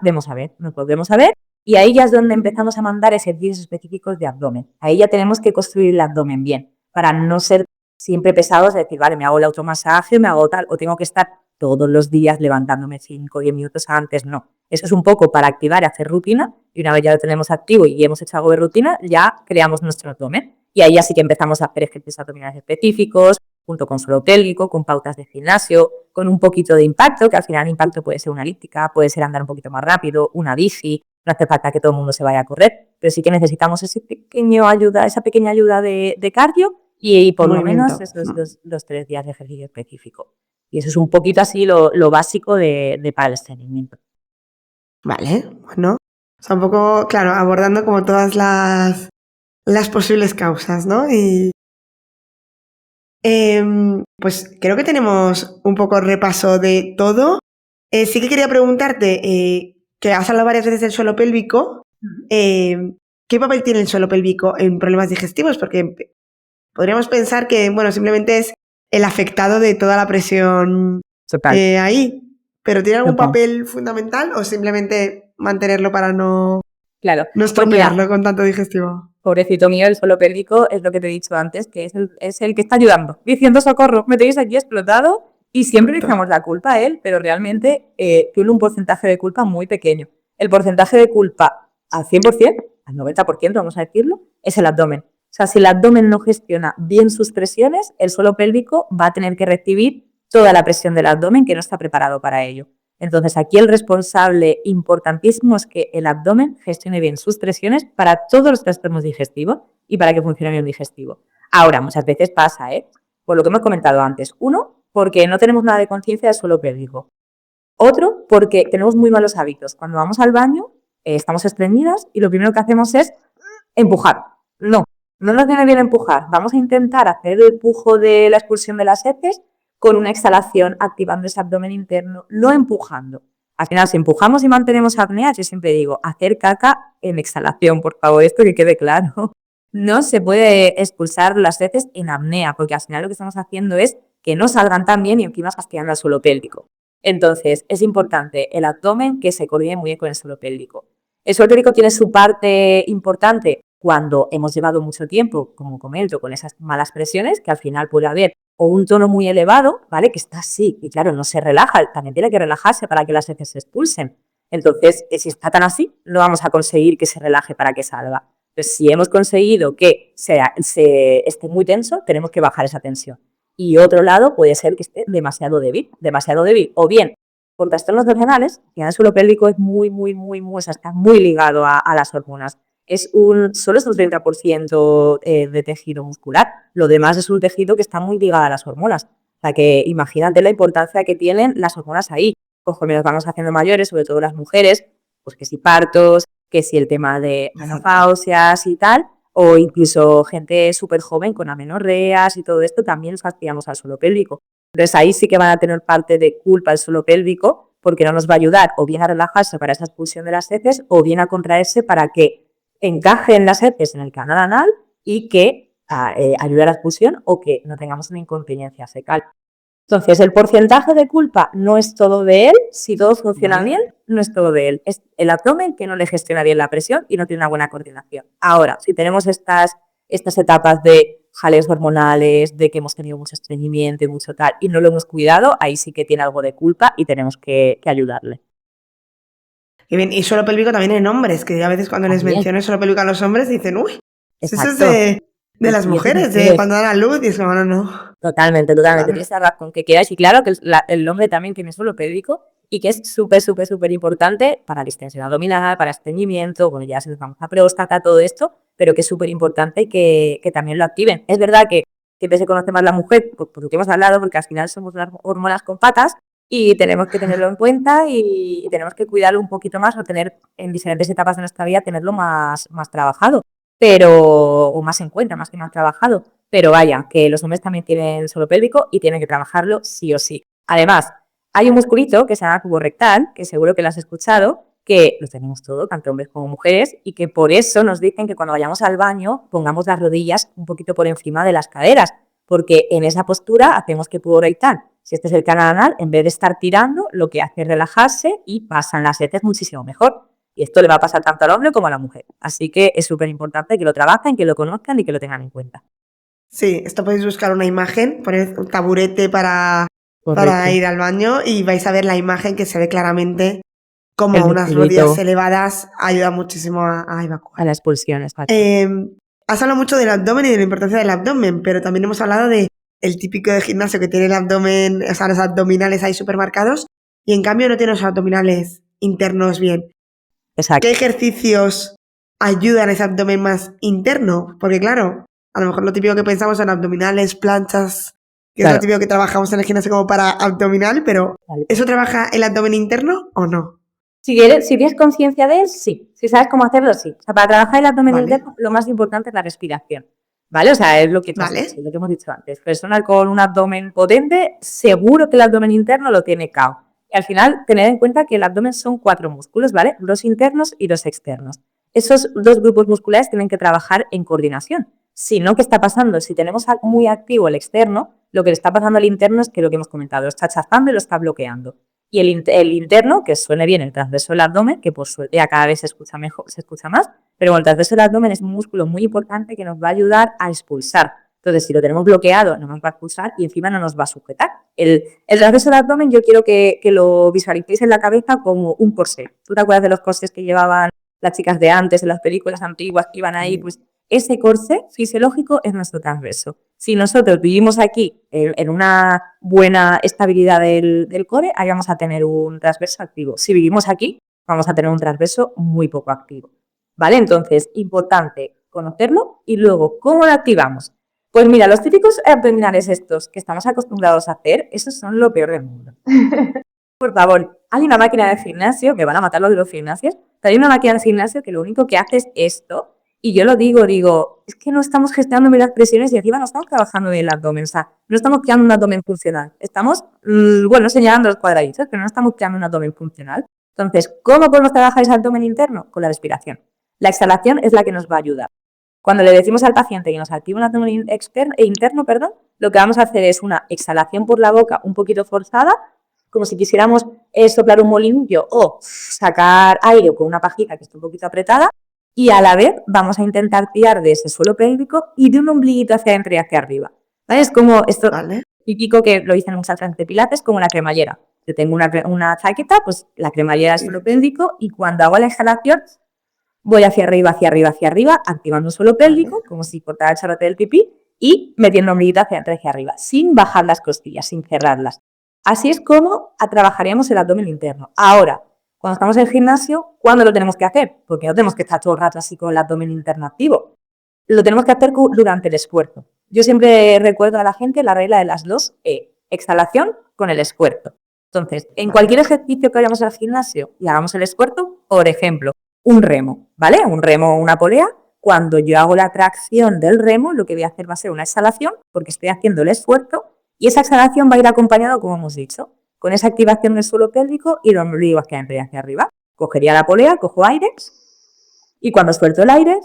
nos volvemos a ver Y ahí ya es donde empezamos a mandar ejercicios específicos de abdomen. Ahí ya tenemos que construir el abdomen bien, para no ser siempre pesados, de decir, vale, me hago el automasaje, me hago tal, o tengo que estar todos los días levantándome 5 o 10 minutos antes, no. Eso es un poco para activar y hacer rutina, y una vez ya lo tenemos activo y hemos hecho algo de rutina, ya creamos nuestro abdomen. Y ahí ya sí que empezamos a hacer ejercicios abdominales específicos, junto con suelo pélvico, con pautas de gimnasio, con un poquito de impacto, que al final el impacto puede ser una elíptica, puede ser andar un poquito más rápido, una bici, no hace falta que todo el mundo se vaya a correr, pero sí que necesitamos esa pequeña ayuda de cardio y por lo menos esos los 3 días de ejercicio específico. Y eso es un poquito así lo básico para el estreñimiento. Vale, bueno. O sea, un poco, claro, abordando como todas las posibles causas, ¿no? Y pues creo que tenemos un poco repaso de todo. Sí que quería preguntarte, que has hablado varias veces del suelo pélvico, ¿qué papel tiene el suelo pélvico en problemas digestivos? Porque podríamos pensar que, bueno, simplemente es el afectado de toda la presión ahí, pero ¿tiene algún papel fundamental o simplemente mantenerlo para no estropearlo con tanto digestivo? Pobrecito mío, el suelo pélvico es lo que te he dicho antes, que es el que está ayudando, diciendo socorro, me tenéis aquí explotado, y siempre le echamos la culpa a él, pero realmente tiene un porcentaje de culpa muy pequeño. El porcentaje de culpa al 100%, al 90%, vamos a decirlo, es el abdomen. O sea, si el abdomen no gestiona bien sus presiones, el suelo pélvico va a tener que recibir toda la presión del abdomen que no está preparado para ello. Entonces, aquí el responsable importantísimo es que el abdomen gestione bien sus presiones para todos los trastornos digestivos y para que funcione bien el digestivo. Ahora, muchas veces pasa, por lo que hemos comentado antes. Uno, porque no tenemos nada de conciencia del suelo pélvico. Otro, porque tenemos muy malos hábitos. Cuando vamos al baño, estamos estreñidas y lo primero que hacemos es empujar. No nos viene bien empujar. Vamos a intentar hacer el empujo de la expulsión de las heces con una exhalación, activando ese abdomen interno, no empujando. Al final, si empujamos y mantenemos apnea, yo siempre digo, hacer caca en exhalación, por favor, esto que quede claro. No se puede expulsar las heces en apnea, porque al final lo que estamos haciendo es que no salgan tan bien y encima castigando al suelo pélvico. Entonces, es importante el abdomen que se coordine muy bien con el suelo pélvico. El suelo pélvico tiene su parte importante cuando hemos llevado mucho tiempo, como comento, con esas malas presiones, que al final puede haber o un tono muy elevado, ¿vale? Que está así, y claro, no se relaja, también tiene que relajarse para que las heces se expulsen. Entonces, si está tan así, no vamos a conseguir que se relaje para que salga. Entonces, si hemos conseguido que esté muy tenso, tenemos que bajar esa tensión. Y otro lado puede ser que esté demasiado débil, o bien por trastornos hormonales, que el suelo pélvico es o sea, está muy ligado a las hormonas. Solo es un 30% de tejido muscular. Lo demás es un tejido que está muy ligado a las hormonas. O sea que imagínate la importancia que tienen las hormonas ahí. Conforme nos vamos haciendo mayores, sobre todo las mujeres, pues que si partos, que si el tema de menopausias y tal, o incluso gente súper joven con amenorreas y todo esto, también fastidiamos al suelo pélvico. Entonces ahí sí que van a tener parte de culpa el suelo pélvico, porque no nos va a ayudar o bien a relajarse para esa expulsión de las heces o bien a contraerse para que encajen las heces en el canal anal y que ayude a la expulsión o que no tengamos una incontinencia fecal. Entonces, el porcentaje de culpa no es todo de él. Si todo funciona bien, no es todo de él. Es el abdomen que no le gestiona bien la presión y no tiene una buena coordinación. Ahora, si tenemos estas etapas de jaleos hormonales, de que hemos tenido mucho estreñimiento y mucho tal, y no lo hemos cuidado, ahí sí que tiene algo de culpa y tenemos que ayudarle. Y bien, y suelo pélvico también en hombres, que a veces cuando les menciono el suelo pélvico a los hombres dicen, uy, eso es de las mujeres, de cuando dan a luz, y es como, no. Totalmente. Claro. Tienes la razón que quieras. Y claro que el hombre también tiene suelo pélvico y que es súper importante para la distensión abdominal, para estreñimiento, bueno, ya se nos vamos a próstata, todo esto, pero que es súper importante que también lo activen. Es verdad que siempre se conoce más la mujer, por lo que hemos hablado, porque al final somos unas hormonas con patas y tenemos que tenerlo en cuenta y tenemos que cuidarlo un poquito más o tener en diferentes etapas de nuestra vida, tenerlo más trabajado, o más en cuenta, más que más trabajado. Pero vaya, que los hombres también tienen suelo pélvico y tienen que trabajarlo sí o sí. Además, hay un musculito que se llama cubo rectal, que seguro que lo has escuchado, que lo tenemos todo, tanto hombres como mujeres, y que por eso nos dicen que cuando vayamos al baño pongamos las rodillas un poquito por encima de las caderas, porque en esa postura hacemos que cubo rectal, si este es el canal anal, en vez de estar tirando, lo que hace es relajarse y pasan las heces muchísimo mejor. Y esto le va a pasar tanto al hombre como a la mujer. Así que es súper importante que lo trabajen, que lo conozcan y que lo tengan en cuenta. Sí, esto podéis buscar una imagen, poner un taburete para Correcto. ir al baño y vais a ver la imagen que se ve claramente como El unas musculito. rodillas elevadas ayuda muchísimo a A evacuar. la expulsión, exacto. Has hablado mucho del abdomen y de la importancia del abdomen, pero también hemos hablado de el típico de gimnasio que tiene el abdomen, o sea, los abdominales ahí súper marcados y en cambio no tiene los abdominales internos bien. Exacto. ¿Qué ejercicios ayudan a ese abdomen más interno? Porque claro, a lo mejor lo típico que pensamos son abdominales, planchas, que es Claro. lo típico que trabajamos en el gimnasio como para abdominal, pero Vale. ¿eso trabaja el abdomen interno o no? Si tienes conciencia de él, sí. Si sabes cómo hacerlo, sí. O sea, para trabajar el abdomen Vale. interno, lo más importante es la respiración. ¿Vale? O sea, es lo que tú has Vale. dicho, lo que hemos dicho antes. Persona con un abdomen potente, seguro que el abdomen interno lo tiene cao. Y al final, tened en cuenta que el abdomen son 4 músculos, ¿vale? 2 internos y 2 externos. Esos 2 grupos musculares tienen que trabajar en coordinación. Si no, ¿qué está pasando? Si tenemos muy activo el externo, lo que le está pasando al interno es que lo que hemos comentado, lo está chafando y lo está bloqueando. Y el interno, que suene bien el transverso del abdomen, que por suerte ya cada vez se escucha mejor, se escucha más, pero el transverso del abdomen es un músculo muy importante que nos va a ayudar a expulsar. Entonces, si lo tenemos bloqueado, no nos va a expulsar y encima no nos va a sujetar. El transverso del abdomen yo quiero que lo visualicéis en la cabeza como un corsé. ¿Tú te acuerdas de los corsés que llevaban las chicas de antes en las películas antiguas que iban ahí? Pues ese corsé fisiológico es nuestro transverso. Si nosotros vivimos aquí en una buena estabilidad del core, ahí vamos a tener un transverso activo. Si vivimos aquí, vamos a tener un transverso muy poco activo. ¿Vale? Entonces, importante conocerlo y luego, ¿cómo lo activamos? Pues mira, los típicos abdominales estos que estamos acostumbrados a hacer, esos son lo peor del mundo. Por favor, hay una máquina de gimnasio, me van a matar los de los gimnasios, pero hay una máquina de gimnasio que lo único que hace es esto. Y yo lo digo, es que no estamos gestionando bien las presiones y encima no estamos trabajando bien el abdomen, o sea, no estamos creando un abdomen funcional. Estamos, señalando los cuadraditos, pero no estamos creando un abdomen funcional. Entonces, ¿cómo podemos trabajar ese abdomen interno? Con la respiración. La exhalación es la que nos va a ayudar. Cuando le decimos al paciente que nos activa un abdomen interno, lo que vamos a hacer es una exhalación por la boca un poquito forzada, como si quisiéramos soplar un molinillo o sacar aire con una pajita que está un poquito apretada, y a la vez vamos a intentar tirar de ese suelo pélvico y de un ombliguito hacia adentro y hacia arriba. ¿Vale? Es como esto típico que lo dicen muchas clases de pilates, como la cremallera. Yo tengo una chaqueta, pues la cremallera es suelo pélvico y cuando hago la exhalación voy hacia arriba, hacia arriba, hacia arriba, activando el suelo pélvico, como si cortara el charrote del pipí, y metiendo el ombliguito hacia adentro y hacia arriba, sin bajar las costillas, sin cerrarlas. Así es como trabajaríamos el abdomen interno. Ahora, cuando estamos en el gimnasio, ¿cuándo lo tenemos que hacer? Porque no tenemos que estar todo el rato así con el abdomen interno activo. Lo tenemos que hacer durante el esfuerzo. Yo siempre recuerdo a la gente la regla de las 2 E, exhalación con el esfuerzo. Entonces, en cualquier ejercicio que vayamos al gimnasio y hagamos el esfuerzo, por ejemplo, un remo, ¿vale? Un remo o una polea. Cuando yo hago la tracción del remo, lo que voy a hacer va a ser una exhalación, porque estoy haciendo el esfuerzo, y esa exhalación va a ir acompañado, como hemos dicho, con esa activación del suelo pélvico y lo ombligo hacia adentro y hacia arriba. Cogería la polea, cojo aire, y cuando suelto el aire,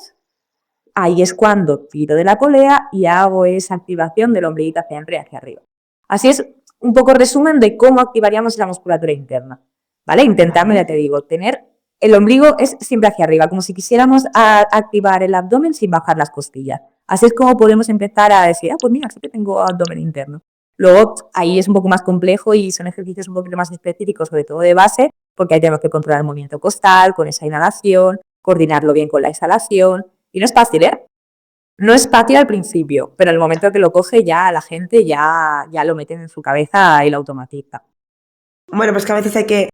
ahí es cuando tiro de la polea y hago esa activación del ombliguito hacia adentro y hacia arriba. Así es un poco resumen de cómo activaríamos la musculatura interna, ¿vale? Intentando, ya te digo, tener el ombligo es siempre hacia arriba, como si quisiéramos activar el abdomen sin bajar las costillas. Así es como podemos empezar a decir, pues mira, sí que tengo abdomen interno. Luego, ahí es un poco más complejo y son ejercicios un poquito más específicos, sobre todo de base, porque ahí tenemos que controlar el movimiento costal, con esa inhalación, coordinarlo bien con la exhalación. Y no es fácil, ¿eh? No es fácil al principio, pero en el momento que lo coge ya la gente ya lo mete en su cabeza y lo automatiza. Bueno, pues que a veces hay que...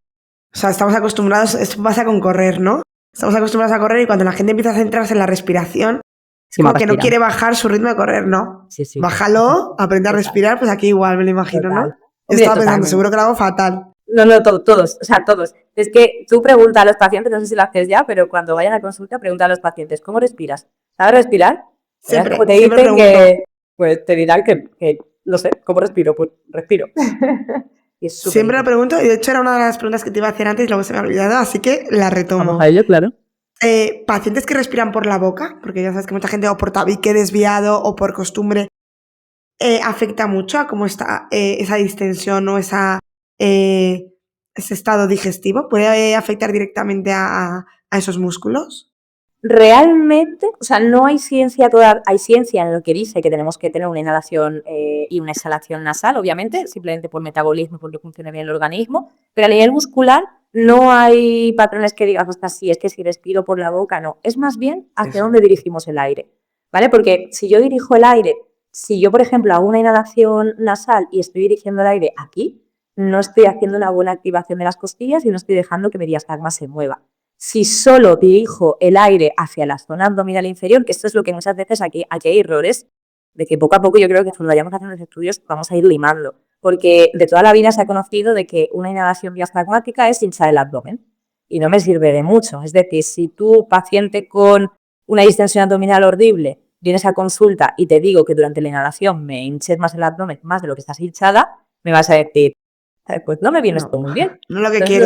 O sea, estamos acostumbrados, esto pasa con correr, ¿no? Estamos acostumbrados a correr y cuando la gente empieza a centrarse en la respiración, es como que no quiere bajar su ritmo de correr, ¿no? Sí, sí. Bájalo, aprende a respirar, pues aquí igual me lo imagino, ¿no? Yo estaba pensando, seguro que lo hago fatal. No, todos. Es que tú preguntas a los pacientes, no sé si lo haces ya, pero cuando vayan a consulta, pregunta a los pacientes, ¿cómo respiras? ¿Sabes respirar? Siempre, como te siempre dicen pregunto. pues te dirán que, no sé, ¿cómo respiro? Pues respiro. Y es siempre lo pregunto y de hecho era una de las preguntas que te iba a hacer antes y luego se me ha olvidado, así que la retomo. Vamos a ello, claro. Pacientes que respiran por la boca, porque ya sabes que mucha gente o por tabique desviado o por costumbre afecta mucho a cómo está esa distensión o esa ese estado digestivo? ¿Puede afectar directamente a esos músculos? Realmente, o sea, no hay ciencia hay ciencia en lo que dice que tenemos que tener una inhalación y una exhalación nasal, obviamente, simplemente por metabolismo, porque funcione bien el organismo, pero a nivel muscular no hay patrones que digas, ostras, sí, es que si respiro por la boca, no. Es más bien hacia dónde dirigimos el aire, ¿vale? Porque si yo dirijo el aire, si yo, por ejemplo, hago una inhalación nasal y estoy dirigiendo el aire aquí, no estoy haciendo una buena activación de las costillas y no estoy dejando que mi diafragma se mueva. Si solo dirijo el aire hacia la zona abdominal inferior, que esto es lo que muchas veces aquí hay errores, de que poco a poco yo creo que cuando vayamos haciendo los estudios vamos a ir limando, porque de toda la vida se ha conocido de que una inhalación diafragmática es hinchar el abdomen y no me sirve de mucho. Es decir, si tú, paciente con una distensión abdominal horrible, vienes a consulta y te digo que durante la inhalación me hinches más el abdomen, más de lo que estás hinchada, me vas a decir, pues no me viene esto muy bien. No lo que Entonces,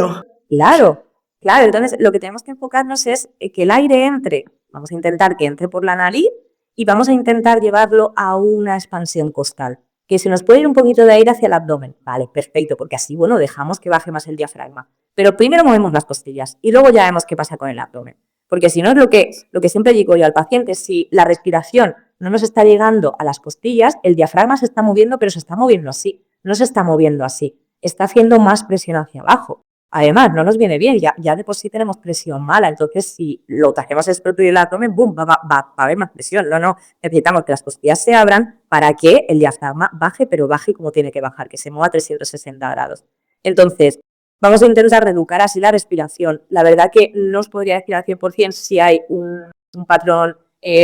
quiero. Claro, entonces lo que tenemos que enfocarnos es que el aire entre, vamos a intentar que entre por la nariz y vamos a intentar llevarlo a una expansión costal, que se nos puede ir un poquito de aire hacia el abdomen, vale, perfecto, porque así, bueno, dejamos que baje más el diafragma, pero primero movemos las costillas y luego ya vemos qué pasa con el abdomen, porque si no es lo que siempre digo yo al paciente, si la respiración no nos está llegando a las costillas, el diafragma se está moviendo, pero se está moviendo así, no se está moviendo así, está haciendo más presión hacia abajo. Además, no nos viene bien, ya de por sí tenemos presión mala, entonces si lo que hacemos es protuir el abdomen, ¡boom!, va a haber más presión. No, necesitamos que las costillas se abran para que el diafragma baje, pero baje como tiene que bajar, que se mueva a 360 grados. Entonces, vamos a intentar reeducar así la respiración. La verdad que no os podría decir al 100% si hay un patrón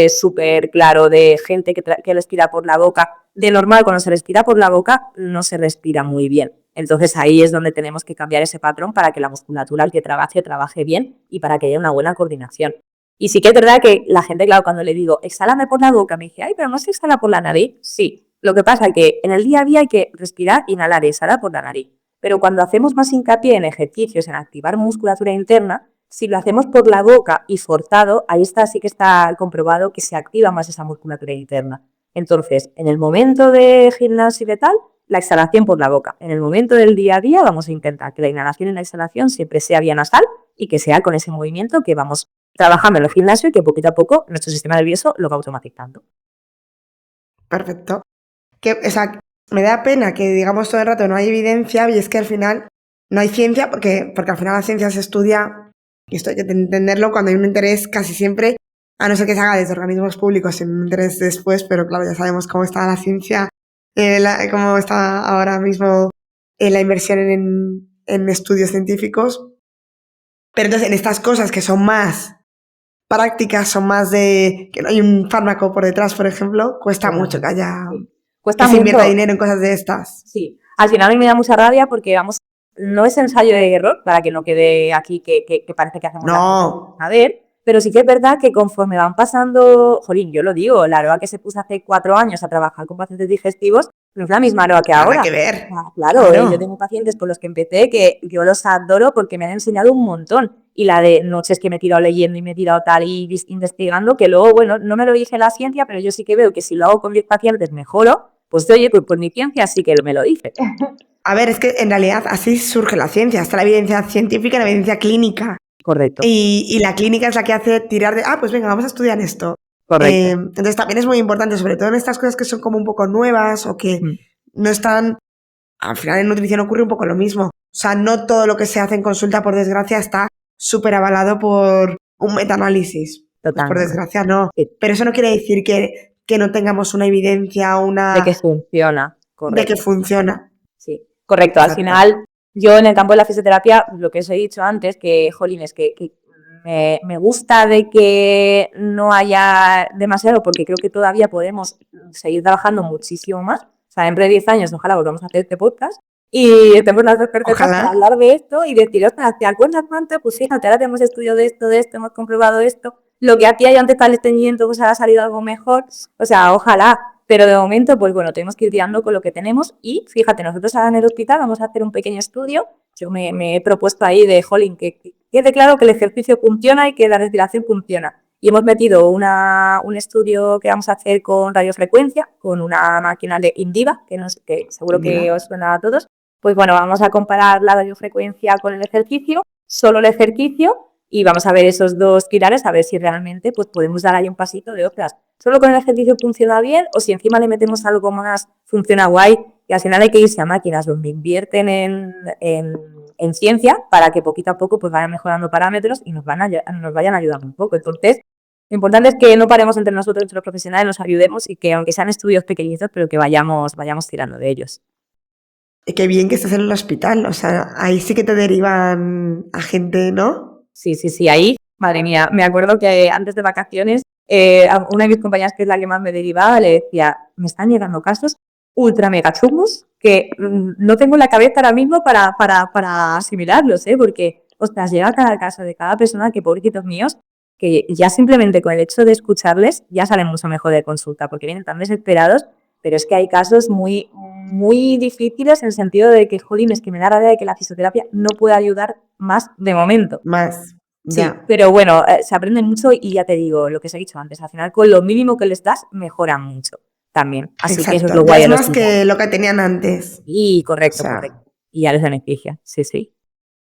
súper claro de gente que respira por la boca. De normal, cuando se respira por la boca, no se respira muy bien. Entonces ahí es donde tenemos que cambiar ese patrón para que la musculatura al que trabaje bien y para que haya una buena coordinación. Y sí que es verdad que la gente, claro, cuando le digo, exhálame por la boca, me dice, ay, pero no se exhala por la nariz. Sí, lo que pasa es que en el día a día hay que respirar, inhalar y exhalar por la nariz. Pero cuando hacemos más hincapié en ejercicios, en activar musculatura interna, si lo hacemos por la boca y forzado, ahí sí que está comprobado que se activa más esa musculatura interna. Entonces, en el momento de gimnasio y de tal, la exhalación por la boca. En el momento del día a día vamos a intentar que la inhalación y la exhalación siempre sea vía nasal y que sea con ese movimiento que vamos trabajando en el gimnasio y que poquito a poco nuestro sistema nervioso lo va automatizando. Perfecto. O sea, me da pena que digamos todo el rato no hay evidencia y es que al final no hay ciencia porque al final la ciencia se estudia, y esto hay que entenderlo cuando hay un interés casi siempre, a no ser que se haga desde organismos públicos sin un interés después, pero claro, ya sabemos cómo está la ciencia, cómo está ahora mismo la inversión en estudios científicos. Pero entonces en estas cosas que son más prácticas, son más de que no hay un fármaco por detrás, por ejemplo, cuesta mucho que haya... Cuesta que se mucho. invierta dinero en cosas de estas. Sí, al final a mí me da mucha rabia porque vamos, no es ensayo de error, para que no quede aquí que parece que hacemos las cosas a ver, pero sí que es verdad que conforme van pasando, jolín, yo lo digo, la Aroa que se puso hace 4 años a trabajar con pacientes digestivos no es la misma Aroa que ahora. Nada que ver. Claro. Yo tengo pacientes con los que empecé que yo los adoro porque me han enseñado un montón. Y la de noches que me he tirado leyendo y me he tirado tal y investigando, que luego, bueno, no me lo dice la ciencia, pero yo sí que veo que si lo hago con 10 pacientes mejoro. Pues oye, pues mi ciencia sí que me lo dice. A ver, es que en realidad así surge la ciencia. Está la evidencia científica y la evidencia clínica. Correcto. Y la clínica es la que hace tirar de, pues venga, vamos a estudiar esto. Correcto. Entonces también es muy importante, sobre todo en estas cosas que son como un poco nuevas o que no están... Al final en nutrición ocurre un poco lo mismo. O sea, no todo lo que se hace en consulta, por desgracia, está súper avalado por un metaanálisis. Pues por desgracia no. Sí. Pero eso no quiere decir que no tengamos una evidencia, de que funciona. Correcto. De que funciona. Sí, correcto. Exacto. Al final, yo en el campo de la fisioterapia, lo que os he dicho antes, que, jolín, es que me gusta de que no haya demasiado, porque creo que todavía podemos seguir trabajando muchísimo más. O sea, dentro de 10 años, ojalá volvamos a hacer este podcast y estemos las dos perfectas para hablar de esto y decir, ostras, ¿te acuerdas cuánto? Pues fíjate, ahora tenemos estudio de esto, hemos comprobado esto. Lo que a ti antes tal estreñimiento pues ha salido algo mejor. O sea, ojalá. Pero de momento, pues bueno, tenemos que ir tirando con lo que tenemos y fíjate, nosotros ahora en el hospital vamos a hacer un pequeño estudio. Yo me he propuesto ahí de, jolín, que quede claro que el ejercicio funciona y que la respiración funciona. Y hemos metido un estudio que vamos a hacer con radiofrecuencia, con una máquina de Indiva, que seguro que os suena a todos, pues bueno, vamos a comparar la radiofrecuencia con el ejercicio, solo el ejercicio, y vamos a ver esos dos pilares, a ver si realmente pues podemos dar ahí un pasito de otras. Solo con el ejercicio funciona bien, o si encima le metemos algo más, funciona guay, y al final hay que irse a máquinas donde invierten en ciencia para que poquito a poco pues vayan mejorando parámetros y nos vayan ayudando un poco. Entonces, lo importante es que no paremos entre nosotros, entre los profesionales, nos ayudemos y que aunque sean estudios pequeñitos, pero que vayamos tirando de ellos. Qué bien que estás en el hospital, o sea, ahí sí que te derivan a gente, ¿no? Sí, ahí, madre mía, me acuerdo que antes de vacaciones, a una de mis compañeras, que es la que más me derivaba, le decía, me están llegando casos ultra mega chungos que no tengo la cabeza ahora mismo para asimilarlos, porque, ostras, llega cada caso de cada persona que, pobrecitos míos, que ya simplemente con el hecho de escucharles ya salen mucho mejor de consulta, porque vienen tan desesperados, pero es que hay casos muy, muy difíciles en el sentido de que, jolín, es que me da rabia de que la fisioterapia no puede ayudar más de momento. Más, Sí, ya. pero bueno, se aprende mucho y ya te digo, lo que os he dicho antes, al final con lo mínimo que les das, mejoran mucho también. Así que eso es Exacto, lo ya guay es de los más que lo que tenían antes. Y O correcto. sea, Y ya les beneficia, sí.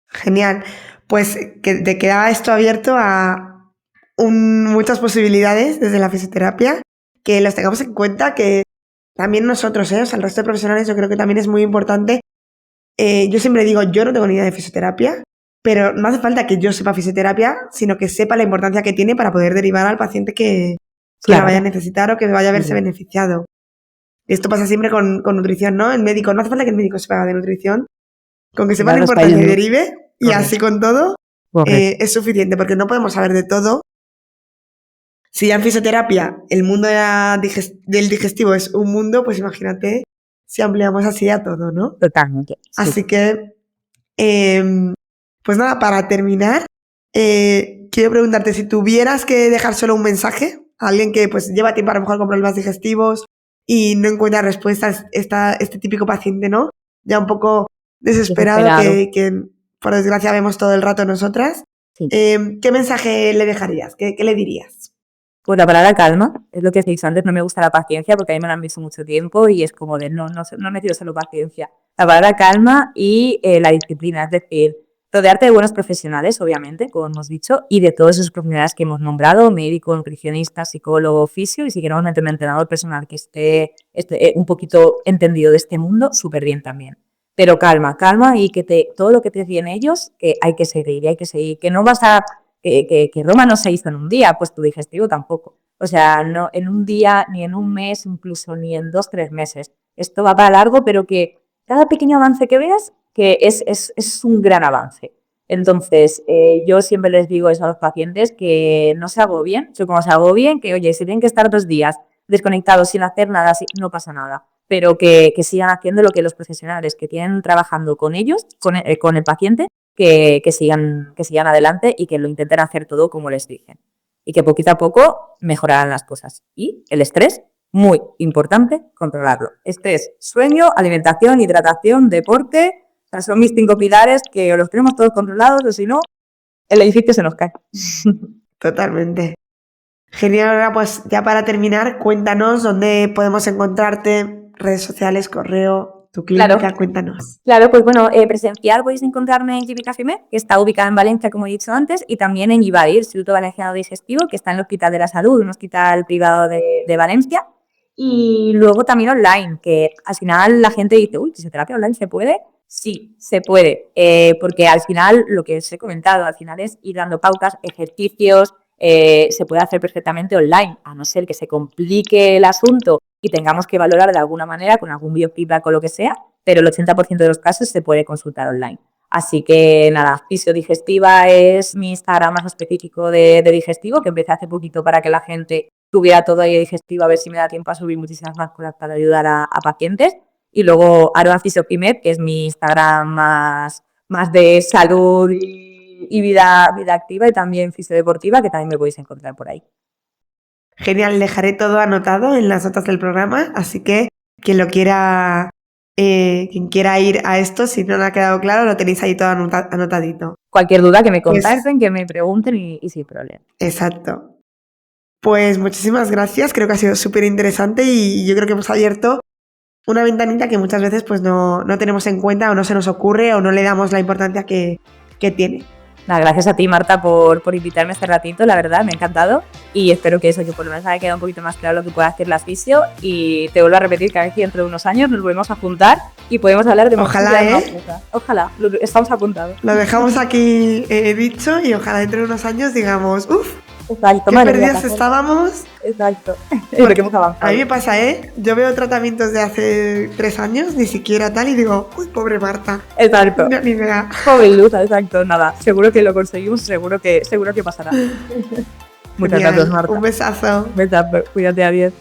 genial. Pues que te queda esto abierto a muchas posibilidades desde la fisioterapia, que los tengamos en cuenta, que también nosotros, o sea, el resto de profesionales, yo creo que también es muy importante. Yo siempre digo, yo no tengo ni idea de fisioterapia, pero no hace falta que yo sepa fisioterapia, sino que sepa la importancia que tiene para poder derivar al paciente que la vaya a necesitar o que vaya a verse beneficiado. Esto pasa siempre con nutrición, ¿no? El médico, no hace falta que el médico sepa de nutrición, con que sepa la importancia y derive, y así con todo, es suficiente, porque no podemos saber de todo. Si ya en fisioterapia el mundo del digestivo es un mundo, pues imagínate si ampliamos así a todo, ¿no? Totalmente. Sí. Así que, pues nada, para terminar, quiero preguntarte si tuvieras que dejar solo un mensaje a alguien que pues lleva tiempo a lo mejor con problemas digestivos y no encuentra respuestas, este típico paciente, ¿no? Ya un poco desesperado. Que por desgracia vemos todo el rato nosotras. Sí. ¿Qué mensaje le dejarías? ¿Qué le dirías? Pues la palabra calma, es lo que os he dicho antes, no me gusta la paciencia porque a mí me la han visto mucho tiempo y es como de no he metido solo paciencia. La palabra calma y la disciplina, es decir, rodearte de buenos profesionales, obviamente, como hemos dicho, y de todos esos profesionales que hemos nombrado, médico, nutricionista, psicólogo, fisio, y si queremos meterme entrenador personal que esté un poquito entendido de este mundo, súper bien también. Pero calma y que todo lo que te decían ellos, que hay que seguir, que no vas a... Que Roma no se hizo en un día, pues tu digestivo tampoco. O sea, no en un día, ni en un mes, incluso ni en 2-3 meses. Esto va para largo, pero que cada pequeño avance que veas, que es un gran avance. Entonces, yo siempre les digo eso a los pacientes, que no se agobien, como se agobien, que oye, si tienen que estar 2 días desconectados sin hacer nada, no pasa nada. Pero que sigan haciendo lo que los profesionales que tienen trabajando con ellos, con el paciente, que sigan adelante y que lo intenten hacer todo como les dicen. Y que poquito a poco mejorarán las cosas. Y el estrés, muy importante, controlarlo. Estrés, sueño, alimentación, hidratación, deporte. O sea, son mis 5 pilares que los tenemos todos controlados, o si no, el edificio se nos cae. Totalmente. Genial, ahora pues ya para terminar, cuéntanos dónde podemos encontrarte, redes sociales, correo, tu clínica, claro. Cuéntanos. Claro, pues bueno, presencial podéis encontrarme en Clínica FIMED, que está ubicada en Valencia, como he dicho antes, y también en IVADI, Instituto Valenciano Digestivo, que está en el Hospital de la Salud, un hospital privado de Valencia. Y luego también online, que al final la gente dice, uy, ¿fisioterapia online se puede? Sí, se puede, porque al final, lo que os he comentado, al final es ir dando pautas, ejercicios, se puede hacer perfectamente online, a no ser que se complique el asunto y tengamos que valorar de alguna manera con algún biofeedback o lo que sea, pero el 80% de los casos se puede consultar online. Así que nada, Fisiodigestiva es mi Instagram más específico de digestivo, que empecé hace poquito para que la gente tuviera todo ahí digestivo, a ver si me da tiempo a subir muchísimas más cosas para ayudar a pacientes. Y luego Aroa Fisiopimed, que es mi Instagram más de salud y vida activa, y también fisiodeportiva, que también me podéis encontrar por ahí. Genial, dejaré todo anotado en las notas del programa, así que quien quiera ir a esto, si no le ha quedado claro, lo tenéis ahí todo anotadito. Cualquier duda que me contacten, que me pregunten y sin problema. Exacto. Pues muchísimas gracias, creo que ha sido súper interesante y yo creo que hemos abierto una ventanita que muchas veces pues no tenemos en cuenta o no se nos ocurre o no le damos la importancia que tiene. Nada, gracias a ti, Marta, por invitarme este ratito, la verdad, me ha encantado. Y espero que eso, que por lo menos haya quedado un poquito más claro lo que puede hacer la fisio. Y te vuelvo a repetir que a ver si dentro de unos años nos volvemos a juntar y podemos hablar de Ojalá, Ojalá, estamos apuntados. Lo dejamos aquí dicho y ojalá dentro de unos años digamos, uff, exacto, qué perdidos estábamos. Exacto. Porque hemos avanzado. A mí me pasa, yo veo tratamientos de hace 3 años, ni siquiera tal, y digo, uy, pobre Marta. Exacto. Ni idea. Pobre Luz, exacto, nada. Seguro que lo conseguimos, seguro que pasará. Muchas gracias, Marta. Un besazo. Besazo, cuídate, adiós.